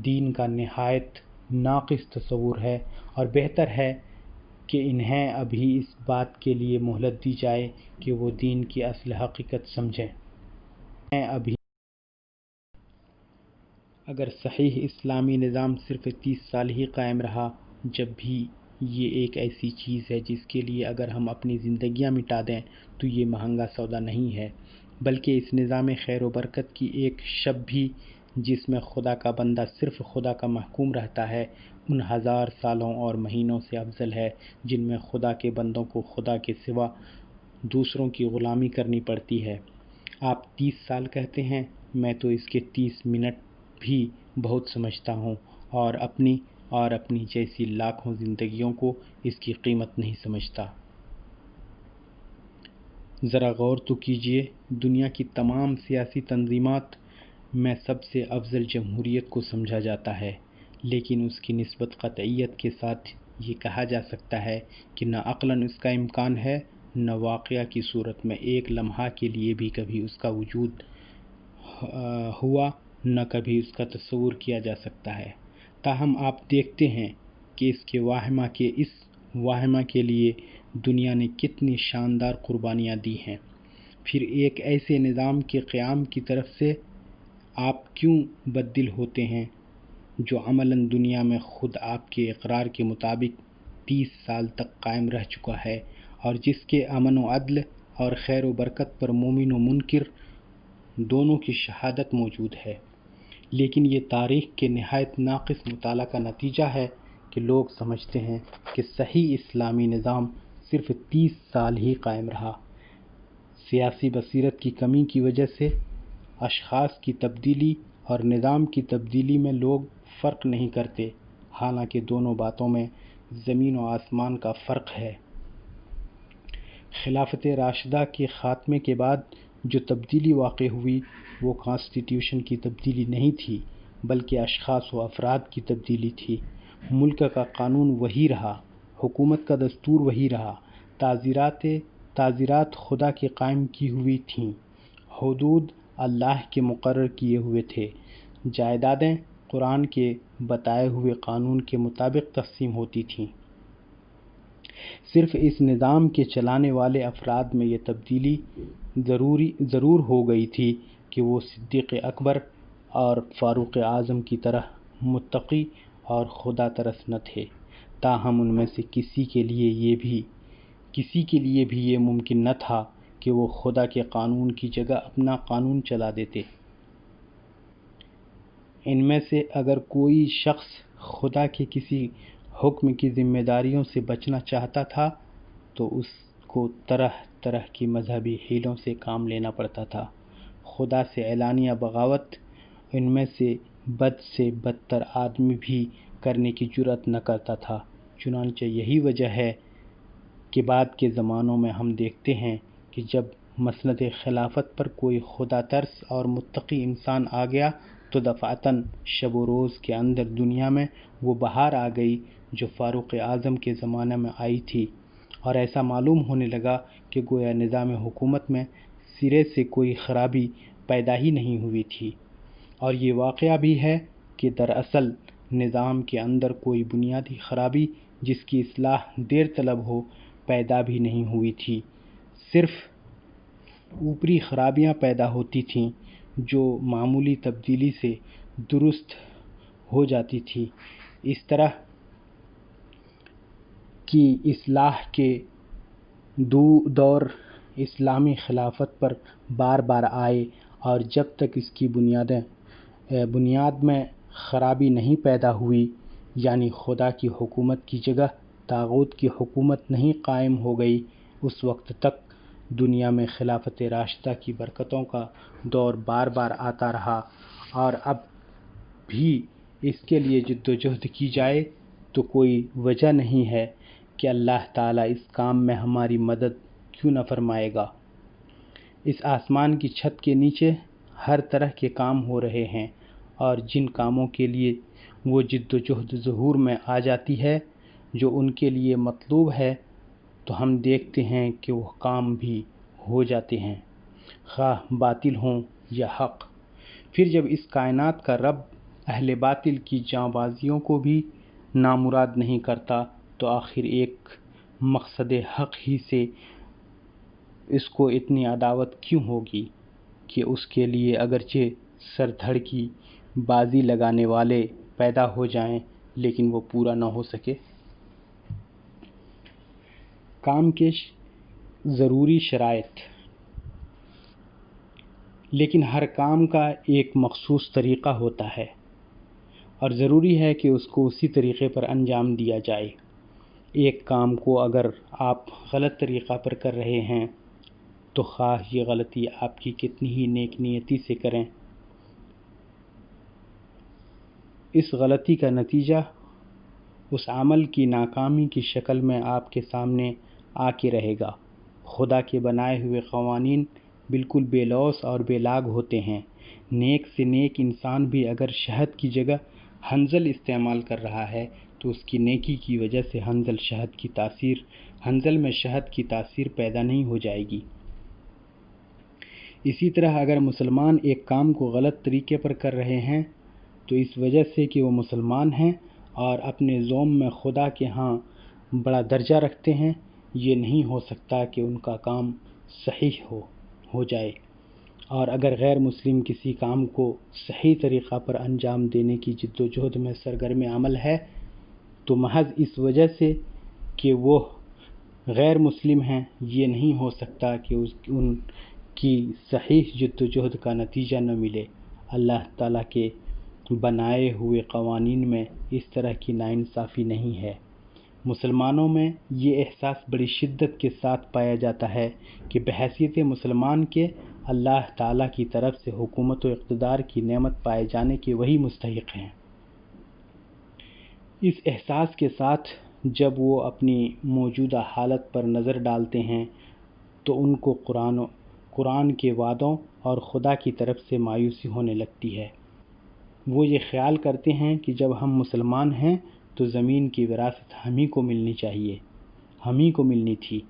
Speaker 2: دین کا نہایت ناقص تصور ہے، اور بہتر ہے کہ انہیں ابھی اس بات کے لیے مہلت دی جائے کہ وہ دین کی اصل حقیقت سمجھیں۔ انہیں ابھی
Speaker 1: اگر صحیح اسلامی نظام صرف 30 سال ہی قائم رہا، جب بھی یہ ایک ایسی چیز ہے جس کے لیے اگر ہم اپنی زندگیاں مٹا دیں تو یہ مہنگا سودا نہیں ہے، بلکہ اس نظام خیر و برکت کی ایک شب بھی جس میں خدا کا بندہ صرف خدا کا محکوم رہتا ہے، ان 1000 سالوں اور مہینوں سے افضل ہے جن میں خدا کے بندوں کو خدا کے سوا دوسروں کی غلامی کرنی پڑتی ہے۔ آپ 30 سال کہتے ہیں، میں تو اس کے 30 منٹ بھی بہت سمجھتا ہوں، اور اپنی جیسی لاکھوں زندگیوں کو اس کی قیمت نہیں سمجھتا۔ ذرا غور تو کیجئے، دنیا کی تمام سیاسی تنظیمات میں سب سے افضل جمہوریت کو سمجھا جاتا ہے، لیکن اس کی نسبت قطعیت کے ساتھ یہ کہا جا سکتا ہے کہ نہ عقلاً اس کا امکان ہے، نہ واقعہ کی صورت میں ایک لمحہ کے لیے بھی کبھی اس کا وجود ہوا، نہ کبھی اس کا تصور کیا جا سکتا ہے۔ تاہم آپ دیکھتے ہیں کہ اس واہمہ کے لیے دنیا نے کتنی شاندار قربانیاں دی ہیں۔ پھر ایک ایسے نظام کے قیام کی طرف سے آپ کیوں بددل ہوتے ہیں جو عملاً دنیا میں خود آپ کے اقرار کے مطابق 30 سال تک قائم رہ چکا ہے، اور جس کے امن و عدل اور خیر و برکت پر مومن و منکر دونوں کی شہادت موجود ہے۔ لیکن یہ تاریخ کے نہایت ناقص مطالعہ کا نتیجہ ہے کہ لوگ سمجھتے ہیں کہ صحیح اسلامی نظام صرف 30 سال ہی قائم رہا۔ سیاسی بصیرت کی کمی کی وجہ سے اشخاص کی تبدیلی اور نظام کی تبدیلی میں لوگ فرق نہیں کرتے، حالانکہ دونوں باتوں میں زمین و آسمان کا فرق ہے۔ خلافت راشدہ کے خاتمے کے بعد جو تبدیلی واقع ہوئی وہ کانسٹیٹیوشن کی تبدیلی نہیں تھی، بلکہ اشخاص و افراد کی تبدیلی تھی۔ ملک کا قانون وہی رہا، حکومت کا دستور وہی رہا، تعزیرات خدا کی قائم کی ہوئی تھیں، حدود اللہ کے مقرر کیے ہوئے تھے، جائیدادیں قرآن کے بتائے ہوئے قانون کے مطابق تقسیم ہوتی تھیں۔ صرف اس نظام کے چلانے والے افراد میں یہ تبدیلی ضرور ہو گئی تھی کہ وہ صدیق اکبر اور فاروق اعظم کی طرح متقی اور خدا ترس نہ تھے، تاہم ان میں سے کسی کے لیے بھی یہ ممکن نہ تھا کہ وہ خدا کے قانون کی جگہ اپنا قانون چلا دیتے۔ ان میں سے اگر کوئی شخص خدا کے کسی حکم کی ذمہ داریوں سے بچنا چاہتا تھا تو اس کو طرح طرح کی مذہبی حیلوں سے کام لینا پڑتا تھا۔ خدا سے اعلانیہ بغاوت ان میں سے بدتر آدمی بھی کرنے کی جرأت نہ کرتا تھا۔ چنانچہ یہی وجہ ہے کہ بعد کے زمانوں میں ہم دیکھتے ہیں کہ جب مسند خلافت پر کوئی خدا ترس اور متقی انسان آ گیا تو دفعتاً شب و روز کے اندر دنیا میں وہ بہار آ گئی جو فاروق اعظم کے زمانے میں آئی تھی، اور ایسا معلوم ہونے لگا کہ گویا نظام حکومت میں سرے سے کوئی خرابی پیدا ہی نہیں ہوئی تھی۔ اور یہ واقعہ بھی ہے کہ دراصل نظام کے اندر کوئی بنیادی خرابی جس کی اصلاح دیر طلب ہو پیدا بھی نہیں ہوئی تھی، صرف اوپری خرابیاں پیدا ہوتی تھیں جو معمولی تبدیلی سے درست ہو جاتی تھی۔ اس طرح کی اصلاح کے دور اسلامی خلافت پر بار بار آئے، اور جب تک اس کی بنیاد میں خرابی نہیں پیدا ہوئی، یعنی خدا کی حکومت کی جگہ طاغوت کی حکومت نہیں قائم ہو گئی، اس وقت تک دنیا میں خلافت راشدہ کی برکتوں کا دور بار بار آتا رہا، اور اب بھی اس کے لیے جد و جہد کی جائے تو کوئی وجہ نہیں ہے کہ اللہ تعالیٰ اس کام میں ہماری مدد کیوں نہ فرمائے گا۔ اس آسمان کی چھت کے نیچے ہر طرح کے کام ہو رہے ہیں، اور جن کاموں کے لیے وہ جد و جہد ظہور میں آ جاتی ہے جو ان کے لیے مطلوب ہے، تو ہم دیکھتے ہیں کہ وہ کام بھی ہو جاتے ہیں، خواہ باطل ہوں یا حق۔ پھر جب اس کائنات کا رب اہل باطل کی جاں بازیوں کو بھی نامراد نہیں کرتا تو آخر ایک مقصد حق ہی سے اس کو اتنی عداوت کیوں ہوگی کہ اس کے لیے اگرچہ سر دھڑ کی بازی لگانے والے پیدا ہو جائیں لیکن وہ پورا نہ ہو سکے۔ کام کے ضروری شرائط، لیکن ہر کام کا ایک مخصوص طریقہ ہوتا ہے اور ضروری ہے کہ اس کو اسی طریقے پر انجام دیا جائے۔ ایک کام کو اگر آپ غلط طریقہ پر کر رہے ہیں تو خواہ یہ غلطی آپ کی کتنی ہی نیک نیتی سے کریں، اس غلطی کا نتیجہ اس عمل کی ناکامی کی شکل میں آپ کے سامنے آ کے رہے گا۔ خدا کے بنائے ہوئے قوانین بالکل بے لوث اور بے لاگ ہوتے ہیں۔ نیک سے نیک انسان بھی اگر شہد کی جگہ حنظل استعمال کر رہا ہے تو اس کی نیکی کی وجہ سے حنظل میں شہد کی تاثیر پیدا نہیں ہو جائے گی۔ اسی طرح اگر مسلمان ایک کام کو غلط طریقے پر کر رہے ہیں تو اس وجہ سے کہ وہ مسلمان ہیں اور اپنے زوم میں خدا کے ہاں بڑا درجہ رکھتے ہیں، یہ نہیں ہو سکتا کہ ان کا کام صحیح ہو جائے۔ اور اگر غیر مسلم کسی کام کو صحیح طریقہ پر انجام دینے کی جد و جہد میں سرگرم عمل ہے تو محض اس وجہ سے کہ وہ غیر مسلم ہیں یہ نہیں ہو سکتا کہ ان کی صحیح جد و جہد کا نتیجہ نہ ملے۔ اللہ تعالیٰ کے بنائے ہوئے قوانین میں اس طرح کی ناانصافی نہیں ہے۔ مسلمانوں میں یہ احساس بڑی شدت کے ساتھ پایا جاتا ہے کہ بحیثیت مسلمان کے اللہ تعالیٰ کی طرف سے حکومت و اقتدار کی نعمت پائے جانے کے وہی مستحق ہیں۔ اس احساس کے ساتھ جب وہ اپنی موجودہ حالت پر نظر ڈالتے ہیں تو ان کو قرآن کے وعدوں اور خدا کی طرف سے مایوسی ہونے لگتی ہے۔ وہ یہ خیال کرتے ہیں کہ جب ہم مسلمان ہیں تو زمین کی وراثت ہم ہی کو ملنی چاہیے، ہم ہی کو ملنی تھی۔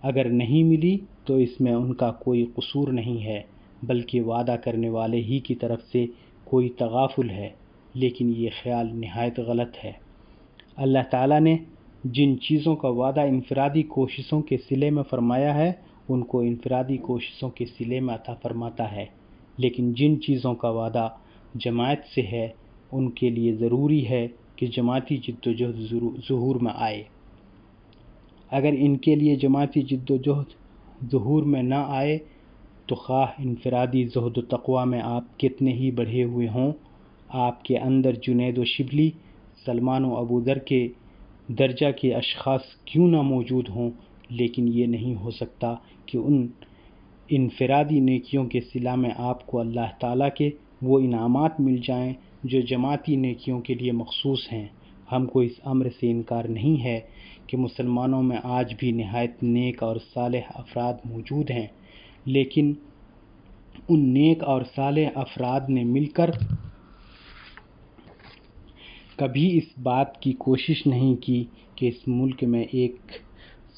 Speaker 1: اگر نہیں ملی تو اس میں ان کا کوئی قصور نہیں ہے بلکہ وعدہ کرنے والے ہی کی طرف سے کوئی تغافل ہے، لیکن یہ خیال نہایت غلط ہے۔ اللہ تعالیٰ نے جن چیزوں کا وعدہ انفرادی کوششوں کے صلے میں فرمایا ہے ان کو انفرادی کوششوں کے صلے میں عطا فرماتا ہے، لیکن جن چیزوں کا وعدہ جماعت سے ہے ان کے لیے ضروری ہے کہ جماعتی جد و جہد ظہور میں آئے۔ اگر ان کے لیے جماعتی جد و جہد ظہور میں نہ آئے تو خواہ انفرادی زہد و تقوی میں آپ کتنے ہی بڑھے ہوئے ہوں، آپ کے اندر جنید و شبلی، سلمان و ابوذر کے درجہ کے اشخاص کیوں نہ موجود ہوں، لیکن یہ نہیں ہو سکتا کہ ان انفرادی نیکیوں کے صلہ میں آپ کو اللہ تعالیٰ کے وہ انعامات مل جائیں جو جماعتی نیکیوں کے لیے مخصوص ہیں۔ ہم کو اس امر سے انکار نہیں ہے کہ مسلمانوں میں آج بھی نہایت نیک اور صالح افراد موجود ہیں، لیکن ان نیک اور صالح افراد نے مل کر کبھی اس بات کی کوشش نہیں کی کہ اس ملک میں ایک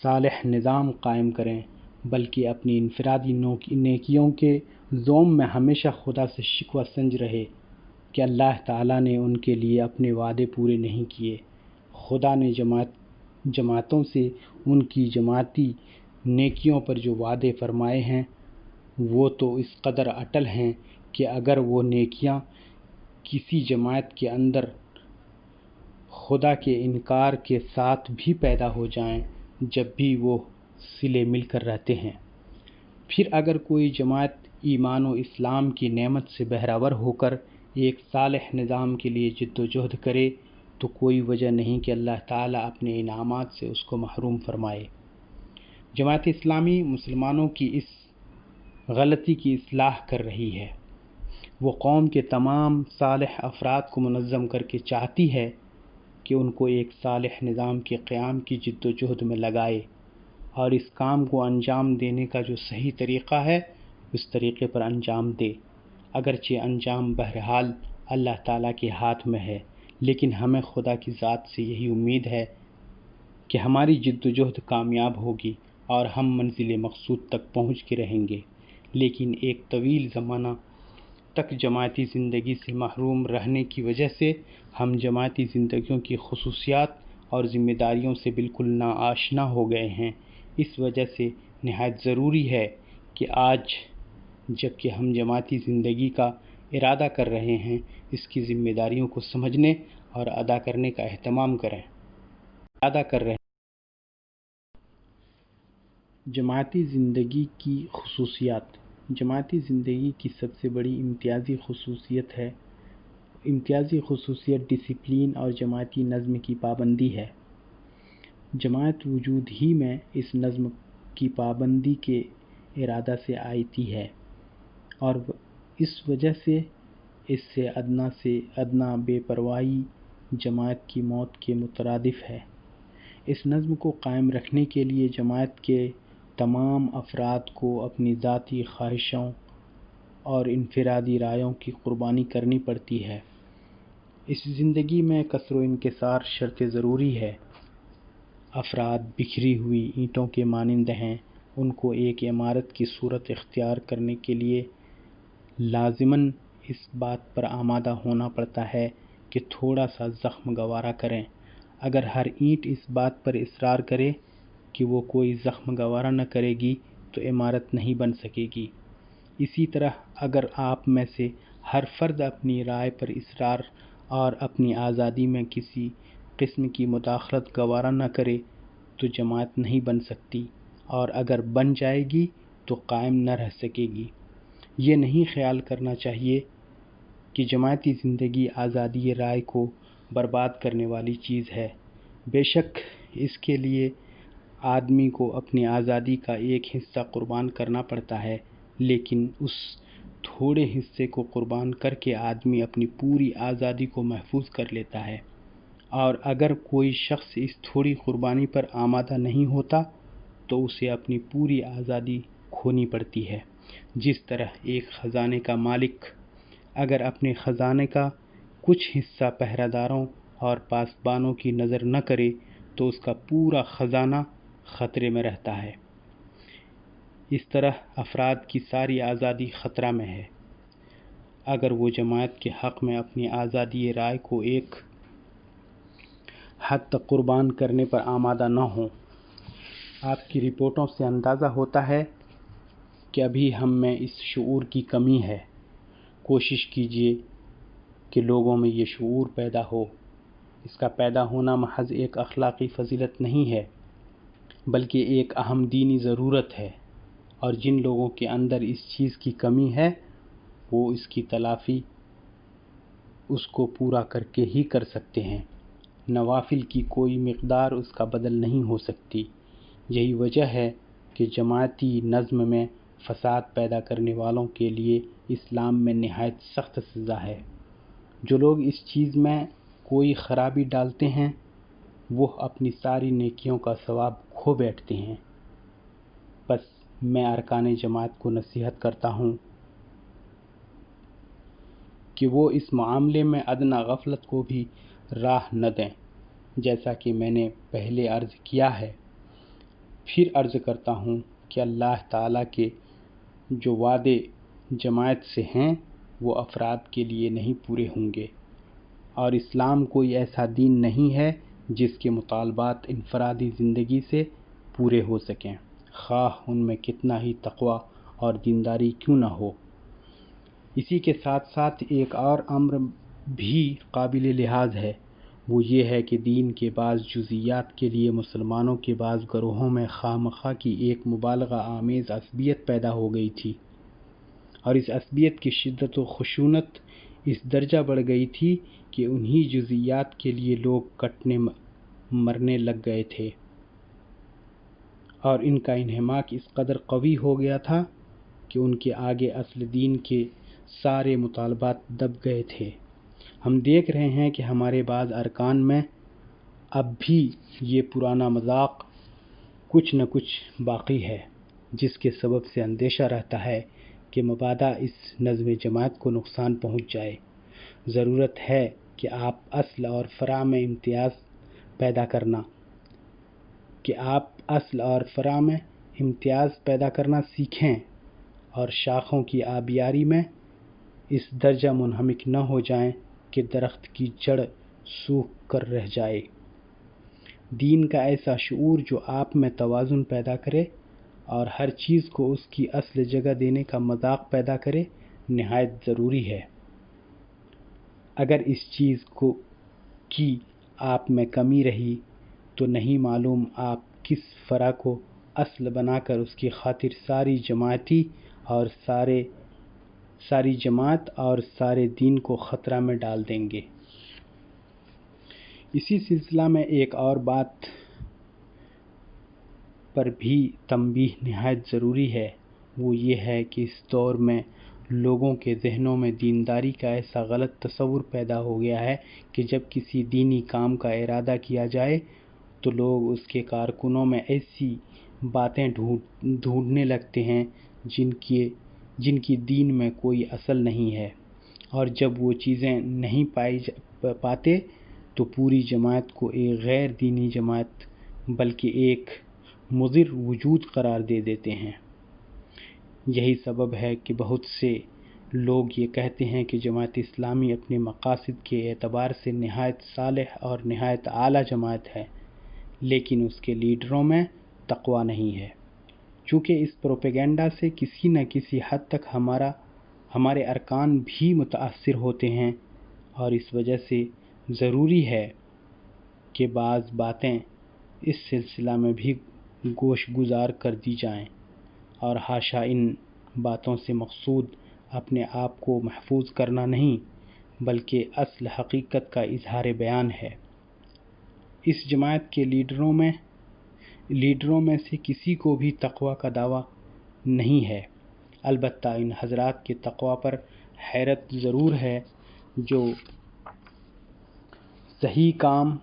Speaker 1: صالح نظام قائم کریں، بلکہ اپنی انفرادی نیکیوں کے زوم میں ہمیشہ خدا سے شکوہ سنج رہے کہ اللہ تعالیٰ نے ان کے لیے اپنے وعدے پورے نہیں کیے۔ خدا نے جماعتوں سے ان کی جماعتی نیکیوں پر جو وعدے فرمائے ہیں وہ تو اس قدر اٹل ہیں کہ اگر وہ نیکیاں کسی جماعت کے اندر خدا کے انکار کے ساتھ بھی پیدا ہو جائیں جب بھی وہ صلے مل کر رہتے ہیں، پھر اگر کوئی جماعت ایمان و اسلام کی نعمت سے بہرور ہو کر ایک صالح نظام کے لیے جد و جہد کرے تو کوئی وجہ نہیں کہ اللہ تعالیٰ اپنے انعامات سے اس کو محروم فرمائے۔ جماعت اسلامی مسلمانوں کی اس غلطی کی اصلاح کر رہی ہے۔ وہ قوم کے تمام صالح افراد کو منظم کر کے چاہتی ہے کہ ان کو ایک صالح نظام کے قیام کی جد و جہد میں لگائے اور اس کام کو انجام دینے کا جو صحیح طریقہ ہے اس طریقے پر انجام دے، اگرچہ انجام بہرحال اللہ تعالیٰ کے ہاتھ میں ہے، لیکن ہمیں خدا کی ذات سے یہی امید ہے کہ ہماری جد و جہد کامیاب ہوگی اور ہم منزل مقصود تک پہنچ کے رہیں گے۔ لیکن ایک طویل زمانہ تک جماعتی زندگی سے محروم رہنے کی وجہ سے ہم جماعتی زندگیوں کی خصوصیات اور ذمہ داریوں سے بالکل ناآشنا ہو گئے ہیں۔ اس وجہ سے نہایت ضروری ہے کہ آج جب کہ ہم جماعتی زندگی کا ارادہ کر رہے ہیں اس کی ذمہ داریوں کو سمجھنے اور ادا کرنے کا اہتمام کریں۔ ادا کر رہے ہیں۔ جماعتی زندگی کی خصوصیات۔ جماعتی زندگی کی سب سے بڑی امتیازی خصوصیت ڈسپلن اور جماعتی نظم کی پابندی ہے۔ جماعت وجود ہی میں اس نظم کی پابندی کے ارادہ سے آتی ہے اور اس وجہ سے اس سے ادنا بے پرواہی جماعت کی موت کے مترادف ہے۔ اس نظم کو قائم رکھنے کے لیے جماعت کے تمام افراد کو اپنی ذاتی خواہشوں اور انفرادی رائیوں کی قربانی کرنی پڑتی ہے۔ اس زندگی میں کسر و انکسار شرط ضروری ہے۔ افراد بکھری ہوئی اینٹوں کے مانند ہیں۔ ان کو ایک عمارت کی صورت اختیار کرنے کے لیے لازماً اس بات پر آمادہ ہونا پڑتا ہے کہ تھوڑا سا زخم گوارا کریں۔ اگر ہر اینٹ اس بات پر اصرار کرے کہ وہ کوئی زخم گوارا نہ کرے گی تو عمارت نہیں بن سکے گی۔ اسی طرح اگر آپ میں سے ہر فرد اپنی رائے پر اصرار اور اپنی آزادی میں کسی قسم کی مداخلت گوارا نہ کرے تو جماعت نہیں بن سکتی، اور اگر بن جائے گی تو قائم نہ رہ سکے گی۔ یہ نہیں خیال کرنا چاہیے کہ جماعتی زندگی آزادی رائے کو برباد کرنے والی چیز ہے۔ بے شک اس کے لیے آدمی کو اپنی آزادی کا ایک حصہ قربان کرنا پڑتا ہے، لیکن اس تھوڑے حصے کو قربان کر کے آدمی اپنی پوری آزادی کو محفوظ کر لیتا ہے، اور اگر کوئی شخص اس تھوڑی قربانی پر آمادہ نہیں ہوتا تو اسے اپنی پوری آزادی کھونی پڑتی ہے۔ جس طرح ایک خزانے کا مالک اگر اپنے خزانے کا کچھ حصہ پہرہ داروں اور پاسبانوں کی نظر نہ کرے تو اس کا پورا خزانہ خطرے میں رہتا ہے۔ اس طرح افراد کی ساری آزادی خطرہ میں ہے اگر وہ جماعت کے حق میں اپنی آزادی رائے کو ایک حد تک قربان کرنے پر آمادہ نہ ہوں۔ آپ کی رپورٹوں سے اندازہ ہوتا ہے کہ ابھی ہم میں اس شعور کی کمی ہے۔ کوشش کیجیے کہ لوگوں میں یہ شعور پیدا ہو۔ اس کا پیدا ہونا محض ایک اخلاقی فضیلت نہیں ہے بلکہ ایک اہم دینی ضرورت ہے، اور جن لوگوں کے اندر اس چیز کی کمی ہے وہ اس کی تلافی اس کو پورا کر کے ہی کر سکتے ہیں۔ نوافل کی کوئی مقدار اس کا بدل نہیں ہو سکتی۔ یہی وجہ ہے کہ جماعتی نظم میں فساد پیدا کرنے والوں کے لیے اسلام میں نہایت سخت سزا ہے۔ جو لوگ اس چیز میں کوئی خرابی ڈالتے ہیں وہ اپنی ساری نیکیوں کا ثواب کھو بیٹھتے ہیں۔ بس میں ارکان جماعت کو نصیحت کرتا ہوں کہ وہ اس معاملے میں ادنیٰ غفلت کو بھی راہ نہ دیں۔ جیسا کہ میں نے پہلے عرض کیا ہے، پھر عرض کرتا ہوں کہ اللہ تعالیٰ کے جو وعدے جماعت سے ہیں وہ افراد کے لیے نہیں پورے ہوں گے، اور اسلام کوئی ایسا دین نہیں ہے جس کے مطالبات انفرادی زندگی سے پورے ہو سکیں، خواہ ان میں کتنا ہی تقویٰ اور دینداری کیوں نہ ہو۔ اسی کے ساتھ ساتھ ایک اور امر بھی قابل لحاظ ہے، وہ یہ ہے کہ دین کے بعض جزیات کے لیے مسلمانوں کے بعض گروہوں میں خواہ مخواہ کی ایک مبالغہ آمیز عصبیت پیدا ہو گئی تھی، اور اس عصبیت کی شدت و خشونت اس درجہ بڑھ گئی تھی کہ انہی جزیات کے لیے لوگ کٹنے مرنے لگ گئے تھے، اور ان کا انہماک اس قدر قوی ہو گیا تھا کہ ان کے آگے اصل دین کے سارے مطالبات دب گئے تھے۔ ہم دیکھ رہے ہیں کہ ہمارے بعض ارکان میں اب بھی یہ پرانا مذاق کچھ نہ کچھ باقی ہے، جس کے سبب سے اندیشہ رہتا ہے کہ مبادا اس نظم جماعت کو نقصان پہنچ جائے۔ ضرورت ہے کہ آپ اصل اور فرع میں امتیاز پیدا کرنا سیکھیں اور شاخوں کی آبیاری میں اس درجہ منہمک نہ ہو جائیں کہ درخت کی جڑ سوکھ کر رہ جائے۔ دین کا ایسا شعور جو آپ میں توازن پیدا کرے اور ہر چیز کو اس کی اصل جگہ دینے کا مذاق پیدا کرے نہایت ضروری ہے۔ اگر اس چیز کی آپ میں کمی رہی تو نہیں معلوم آپ کس فرع کو اصل بنا کر اس کی خاطر ساری جماعت اور سارے دین کو خطرہ میں ڈال دیں گے۔ اسی سلسلہ میں ایک اور بات پر بھی تنبیہ نہایت ضروری ہے، وہ یہ ہے کہ اس دور میں لوگوں کے ذہنوں میں دینداری کا ایسا غلط تصور پیدا ہو گیا ہے کہ جب کسی دینی کام کا ارادہ کیا جائے تو لوگ اس کے کارکنوں میں ایسی باتیں ڈھونڈنے لگتے ہیں جن کی دین میں کوئی اصل نہیں ہے، اور جب وہ چیزیں نہیں پاتے تو پوری جماعت کو ایک غیر دینی جماعت بلکہ ایک مضر وجود قرار دے دیتے ہیں۔ یہی سبب ہے کہ بہت سے لوگ یہ کہتے ہیں کہ جماعت اسلامی اپنے مقاصد کے اعتبار سے نہایت صالح اور نہایت اعلیٰ جماعت ہے، لیکن اس کے لیڈروں میں تقویٰ نہیں ہے۔ چونکہ اس پروپیگنڈا سے کسی نہ کسی حد تک ہمارے ارکان بھی متاثر ہوتے ہیں، اور اس وجہ سے ضروری ہے کہ بعض باتیں اس سلسلہ میں بھی گوش گزار کر دی جائیں، اور حاشا ان باتوں سے مقصود اپنے آپ کو محفوظ کرنا نہیں بلکہ اصل حقیقت کا اظہار بیان ہے۔ اس جماعت کے لیڈروں میں سے کسی کو بھی تقویٰ کا دعویٰ نہیں ہے، البتہ ان حضرات کے تقویٰ پر حیرت ضرور ہے جو صحیح کام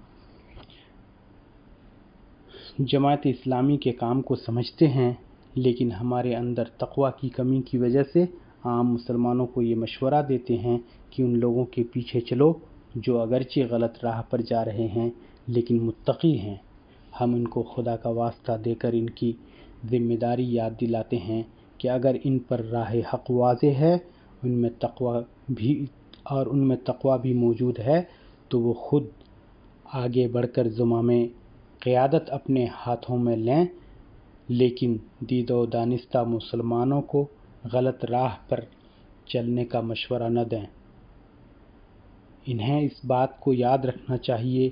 Speaker 1: جماعت اسلامی کے کام کو سمجھتے ہیں، لیکن ہمارے اندر تقویٰ کی کمی کی وجہ سے عام مسلمانوں کو یہ مشورہ دیتے ہیں کہ ان لوگوں کے پیچھے چلو جو اگرچہ غلط راہ پر جا رہے ہیں لیکن متقی ہیں۔ ہم ان کو خدا کا واسطہ دے کر ان کی ذمہ داری یاد دلاتے ہیں کہ اگر ان پر راہ حق واضح ہے ان میں تقویٰ بھی موجود ہے تو وہ خود آگے بڑھ کر زمام قیادت اپنے ہاتھوں میں لیں، لیکن دید و دانستہ مسلمانوں کو غلط راہ پر چلنے کا مشورہ نہ دیں۔ انہیں اس بات کو یاد رکھنا چاہیے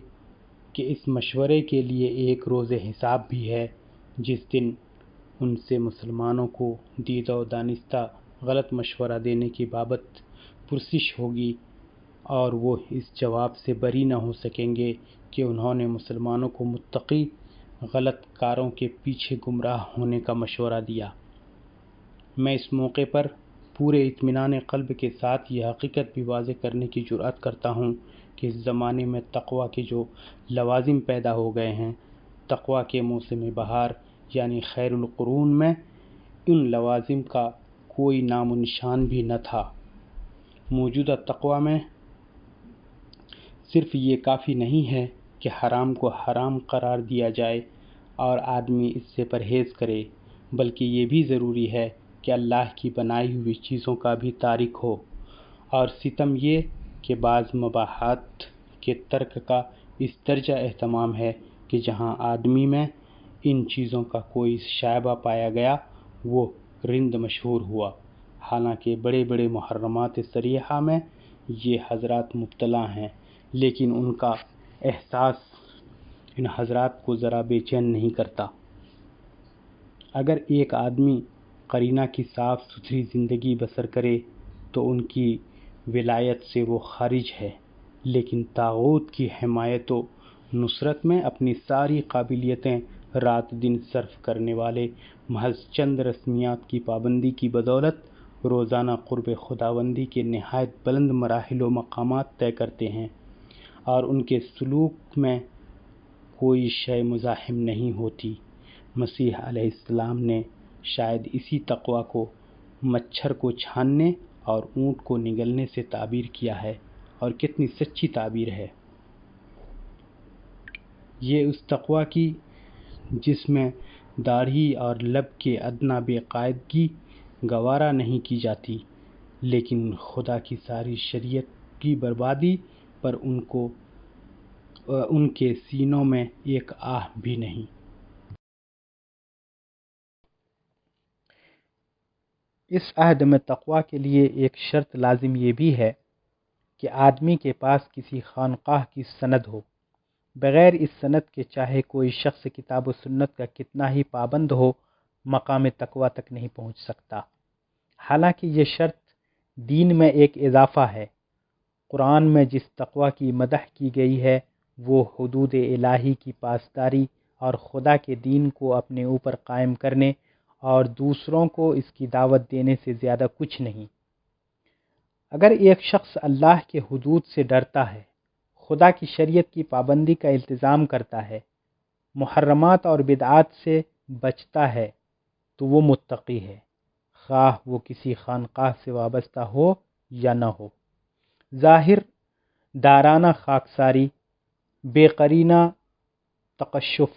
Speaker 1: کہ اس مشورے کے لیے ایک روز حساب بھی ہے، جس دن ان سے مسلمانوں کو دید و دانستہ غلط مشورہ دینے کی بابت پرسش ہوگی، اور وہ اس جواب سے بری نہ ہو سکیں گے کہ انہوں نے مسلمانوں کو متقی غلط کاروں کے پیچھے گمراہ ہونے کا مشورہ دیا۔ میں اس موقع پر پورے اطمینان قلب کے ساتھ یہ حقیقت بھی واضح کرنے کی جرأت کرتا ہوں کہ اس زمانے میں تقویٰ کے جو لوازم پیدا ہو گئے ہیں، تقویٰ کے موسم بہار یعنی خیر القرون میں ان لوازم کا کوئی نام و نشان بھی نہ تھا۔ موجودہ تقویٰ میں صرف یہ کافی نہیں ہے کہ حرام کو حرام قرار دیا جائے اور آدمی اس سے پرہیز کرے، بلکہ یہ بھی ضروری ہے کہ اللہ کی بنائی ہوئی چیزوں کا بھی تارک ہو، اور ستم یہ کہ بعض مباحات کے ترک کا اس درجہ اہتمام ہے کہ جہاں آدمی میں ان چیزوں کا کوئی شائبہ پایا گیا وہ رند مشہور ہوا، حالانکہ بڑے بڑے محرمات صریحہ میں یہ حضرات مبتلا ہیں، لیکن ان کا احساس ان حضرات کو ذرا بے چین نہیں کرتا۔ اگر ایک آدمی قرینہ کی صاف ستھری زندگی بسر کرے تو ان کی ولایت سے وہ خارج ہے، لیکن طاغوت کی حمایت و نصرت میں اپنی ساری قابلیتیں رات دن صرف کرنے والے محض چند رسمیات کی پابندی کی بدولت روزانہ قرب خداوندی کے نہایت بلند مراحل و مقامات طے کرتے ہیں، اور ان کے سلوک میں کوئی شے مزاحم نہیں ہوتی۔ مسیح علیہ السلام نے شاید اسی تقویٰ کو مچھر کو چھاننے اور اونٹ کو نگلنے سے تعبیر کیا ہے، اور کتنی سچی تعبیر ہے۔ یہ اس تقویٰ کی جس میں داڑھی اور لب کے ادنیٰ بے قاعدگی گوارا نہیں کی جاتی، لیکن خدا کی ساری شریعت کی بربادی پر ان کے سینوں میں ایک آہ بھی نہیں۔
Speaker 2: اس عہد میں تقویٰ کے لیے ایک شرط لازم یہ بھی ہے کہ آدمی کے پاس کسی خانقاہ کی سند ہو۔ بغیر اس سند کے چاہے کوئی شخص کتاب و سنت کا کتنا ہی پابند ہو، مقام تقویٰ تک نہیں پہنچ سکتا۔ حالانکہ یہ شرط دین میں ایک اضافہ ہے۔ قرآن میں جس تقویٰ کی مدح کی گئی ہے وہ حدود الہی کی پاسداری اور خدا کے دین کو اپنے اوپر قائم کرنے اور دوسروں کو اس کی دعوت دینے سے زیادہ کچھ نہیں۔ اگر ایک شخص اللہ کے حدود سے ڈرتا ہے، خدا کی شریعت کی پابندی کا التزام کرتا ہے، محرمات اور بدعات سے بچتا ہے، تو وہ متقی ہے، خواہ وہ کسی خانقاہ سے وابستہ ہو یا نہ ہو۔ ظاہر دارانہ خاکساری، بے قرینہ تقشف،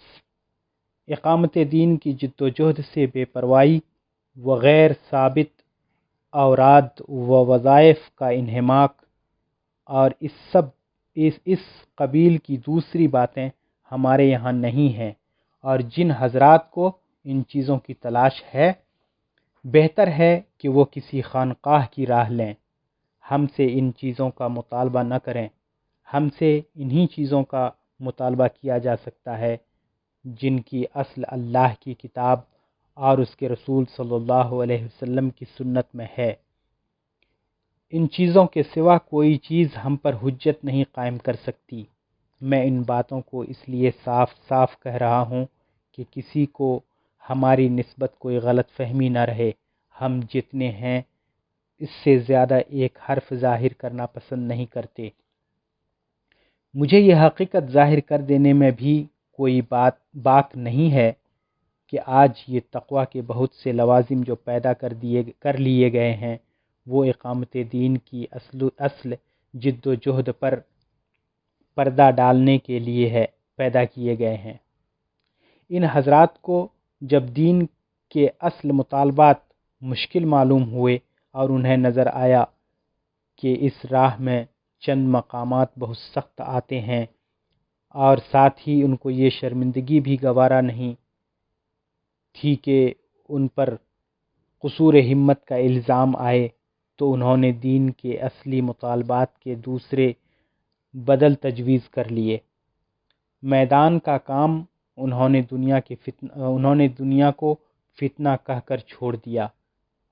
Speaker 2: اقامت دین کی جد و جہد سے بے پرواہی وغیر ثابت اوراد و وظائف کا انہماک اور اس قبیل کی دوسری باتیں ہمارے یہاں نہیں ہیں، اور جن حضرات کو ان چیزوں کی تلاش ہے بہتر ہے کہ وہ کسی خانقاہ کی راہ لیں۔ ہم سے ان چیزوں کا مطالبہ نہ کریں، ہم سے انہی چیزوں کا مطالبہ کیا جا سکتا ہے جن کی اصل اللہ کی کتاب اور اس کے رسول صلی اللہ علیہ وسلم کی سنت میں ہے۔ ان چیزوں کے سوا کوئی چیز ہم پر حجت نہیں قائم کر سکتی۔ میں ان باتوں کو اس لیے صاف صاف کہہ رہا ہوں کہ کسی کو ہماری نسبت کوئی غلط فہمی نہ رہے۔ ہم جتنے ہیں اس سے زیادہ ایک حرف ظاہر کرنا پسند نہیں کرتے۔ مجھے یہ حقیقت ظاہر کر دینے میں بھی کوئی باک نہیں ہے کہ آج یہ تقویٰ کے بہت سے لوازم جو پیدا کر لیے گئے ہیں وہ اقامت دین کی اصل جد و جہد پر پردہ ڈالنے کے لیے پیدا کیے گئے ہیں۔ ان حضرات کو جب دین کے اصل مطالبات مشکل معلوم ہوئے اور انہیں نظر آیا کہ اس راہ میں چند مقامات بہت سخت آتے ہیں اور ساتھ ہی ان کو یہ شرمندگی بھی گوارا نہیں تھی کہ ان پر قصور ہمت کا الزام آئے، تو انہوں نے دین کے اصلی مطالبات کے دوسرے بدل تجویز کر لیے۔ میدان کا کام انہوں نے دنیا کو فتنہ کہہ کر چھوڑ دیا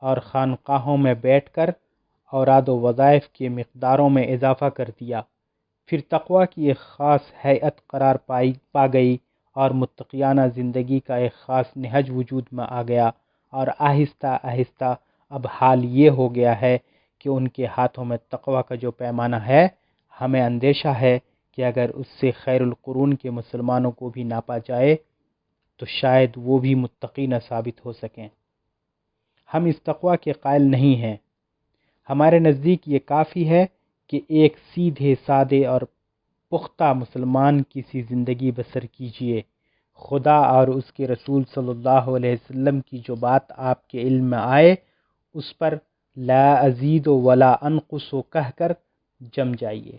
Speaker 2: اور خانقاہوں میں بیٹھ کر اوراد و وظائف کے مقداروں میں اضافہ کر دیا۔ پھر تقویٰ کی ایک خاص ہیئت قرار پا گئی اور متقیانہ زندگی کا ایک خاص نہج وجود میں آ گیا، اور آہستہ آہستہ اب حال یہ ہو گیا ہے کہ ان کے ہاتھوں میں تقویٰ کا جو پیمانہ ہے، ہمیں اندیشہ ہے کہ اگر اس سے خیر القرون کے مسلمانوں کو بھی ناپا جائے تو شاید وہ بھی متقی نہ ثابت ہو سکیں۔ ہم اس تقویٰ کے قائل نہیں ہیں۔ ہمارے نزدیک یہ کافی ہے کہ ایک سیدھے سادے اور پختہ مسلمان کی سی زندگی بسر کیجیے۔ خدا اور اس کے رسول صلی اللہ علیہ وسلم کی جو بات آپ کے علم میں آئے اس پر لا ازید ولا انقص کہہ کر جم جائیے۔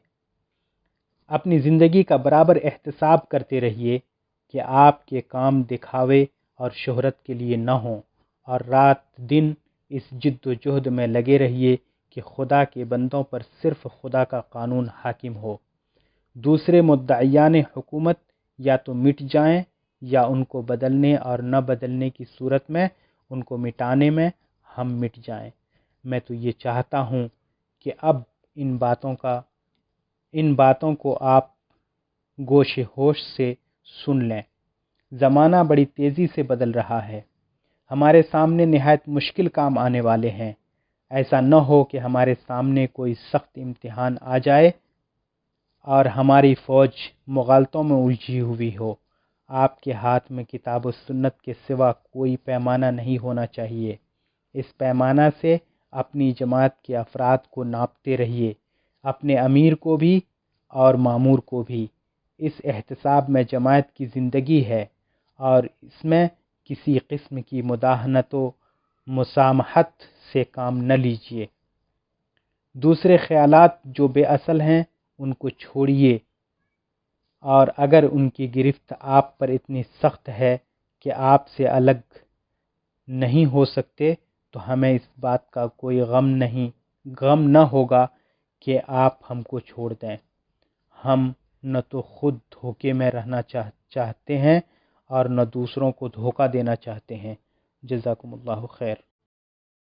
Speaker 2: اپنی زندگی کا برابر احتساب کرتے رہیے کہ آپ کے کام دکھاوے اور شہرت کے لیے نہ ہوں، اور رات دن اس جد و جہد میں لگے رہیے کہ خدا کے بندوں پر صرف خدا کا قانون حاکم ہو۔ دوسرے مدعیان حکومت یا تو مٹ جائیں یا ان کو بدلنے اور نہ بدلنے کی صورت میں ان کو مٹانے میں ہم مٹ جائیں۔ میں تو یہ چاہتا ہوں کہ اب ان باتوں کو آپ گوش ہوش سے سن لیں۔ زمانہ بڑی تیزی سے بدل رہا ہے۔ ہمارے سامنے نہایت مشکل کام آنے والے ہیں۔ ایسا نہ ہو کہ ہمارے سامنے کوئی سخت امتحان آ جائے اور ہماری فوج مغالطوں میں الجھی ہوئی ہو۔ آپ کے ہاتھ میں کتاب و سنت کے سوا کوئی پیمانہ نہیں ہونا چاہیے۔ اس پیمانہ سے اپنی جماعت کے افراد کو ناپتے رہیے، اپنے امیر کو بھی اور مامور کو بھی۔ اس احتساب میں جماعت کی زندگی ہے اور اس میں کسی قسم کی مداہنت و مسامحت سے کام نہ لیجیے۔ دوسرے خیالات جو بے اصل ہیں ان کو چھوڑیے، اور اگر ان کی گرفت آپ پر اتنی سخت ہے کہ آپ سے الگ نہیں ہو سکتے تو ہمیں اس بات کا کوئی غم نہ ہوگا کہ آپ ہم کو چھوڑ دیں۔ ہم نہ تو خود دھوکے میں رہنا چاہتے ہیں اور نہ دوسروں کو دھوکہ دینا چاہتے ہیں۔ جزاکم اللہ خیر۔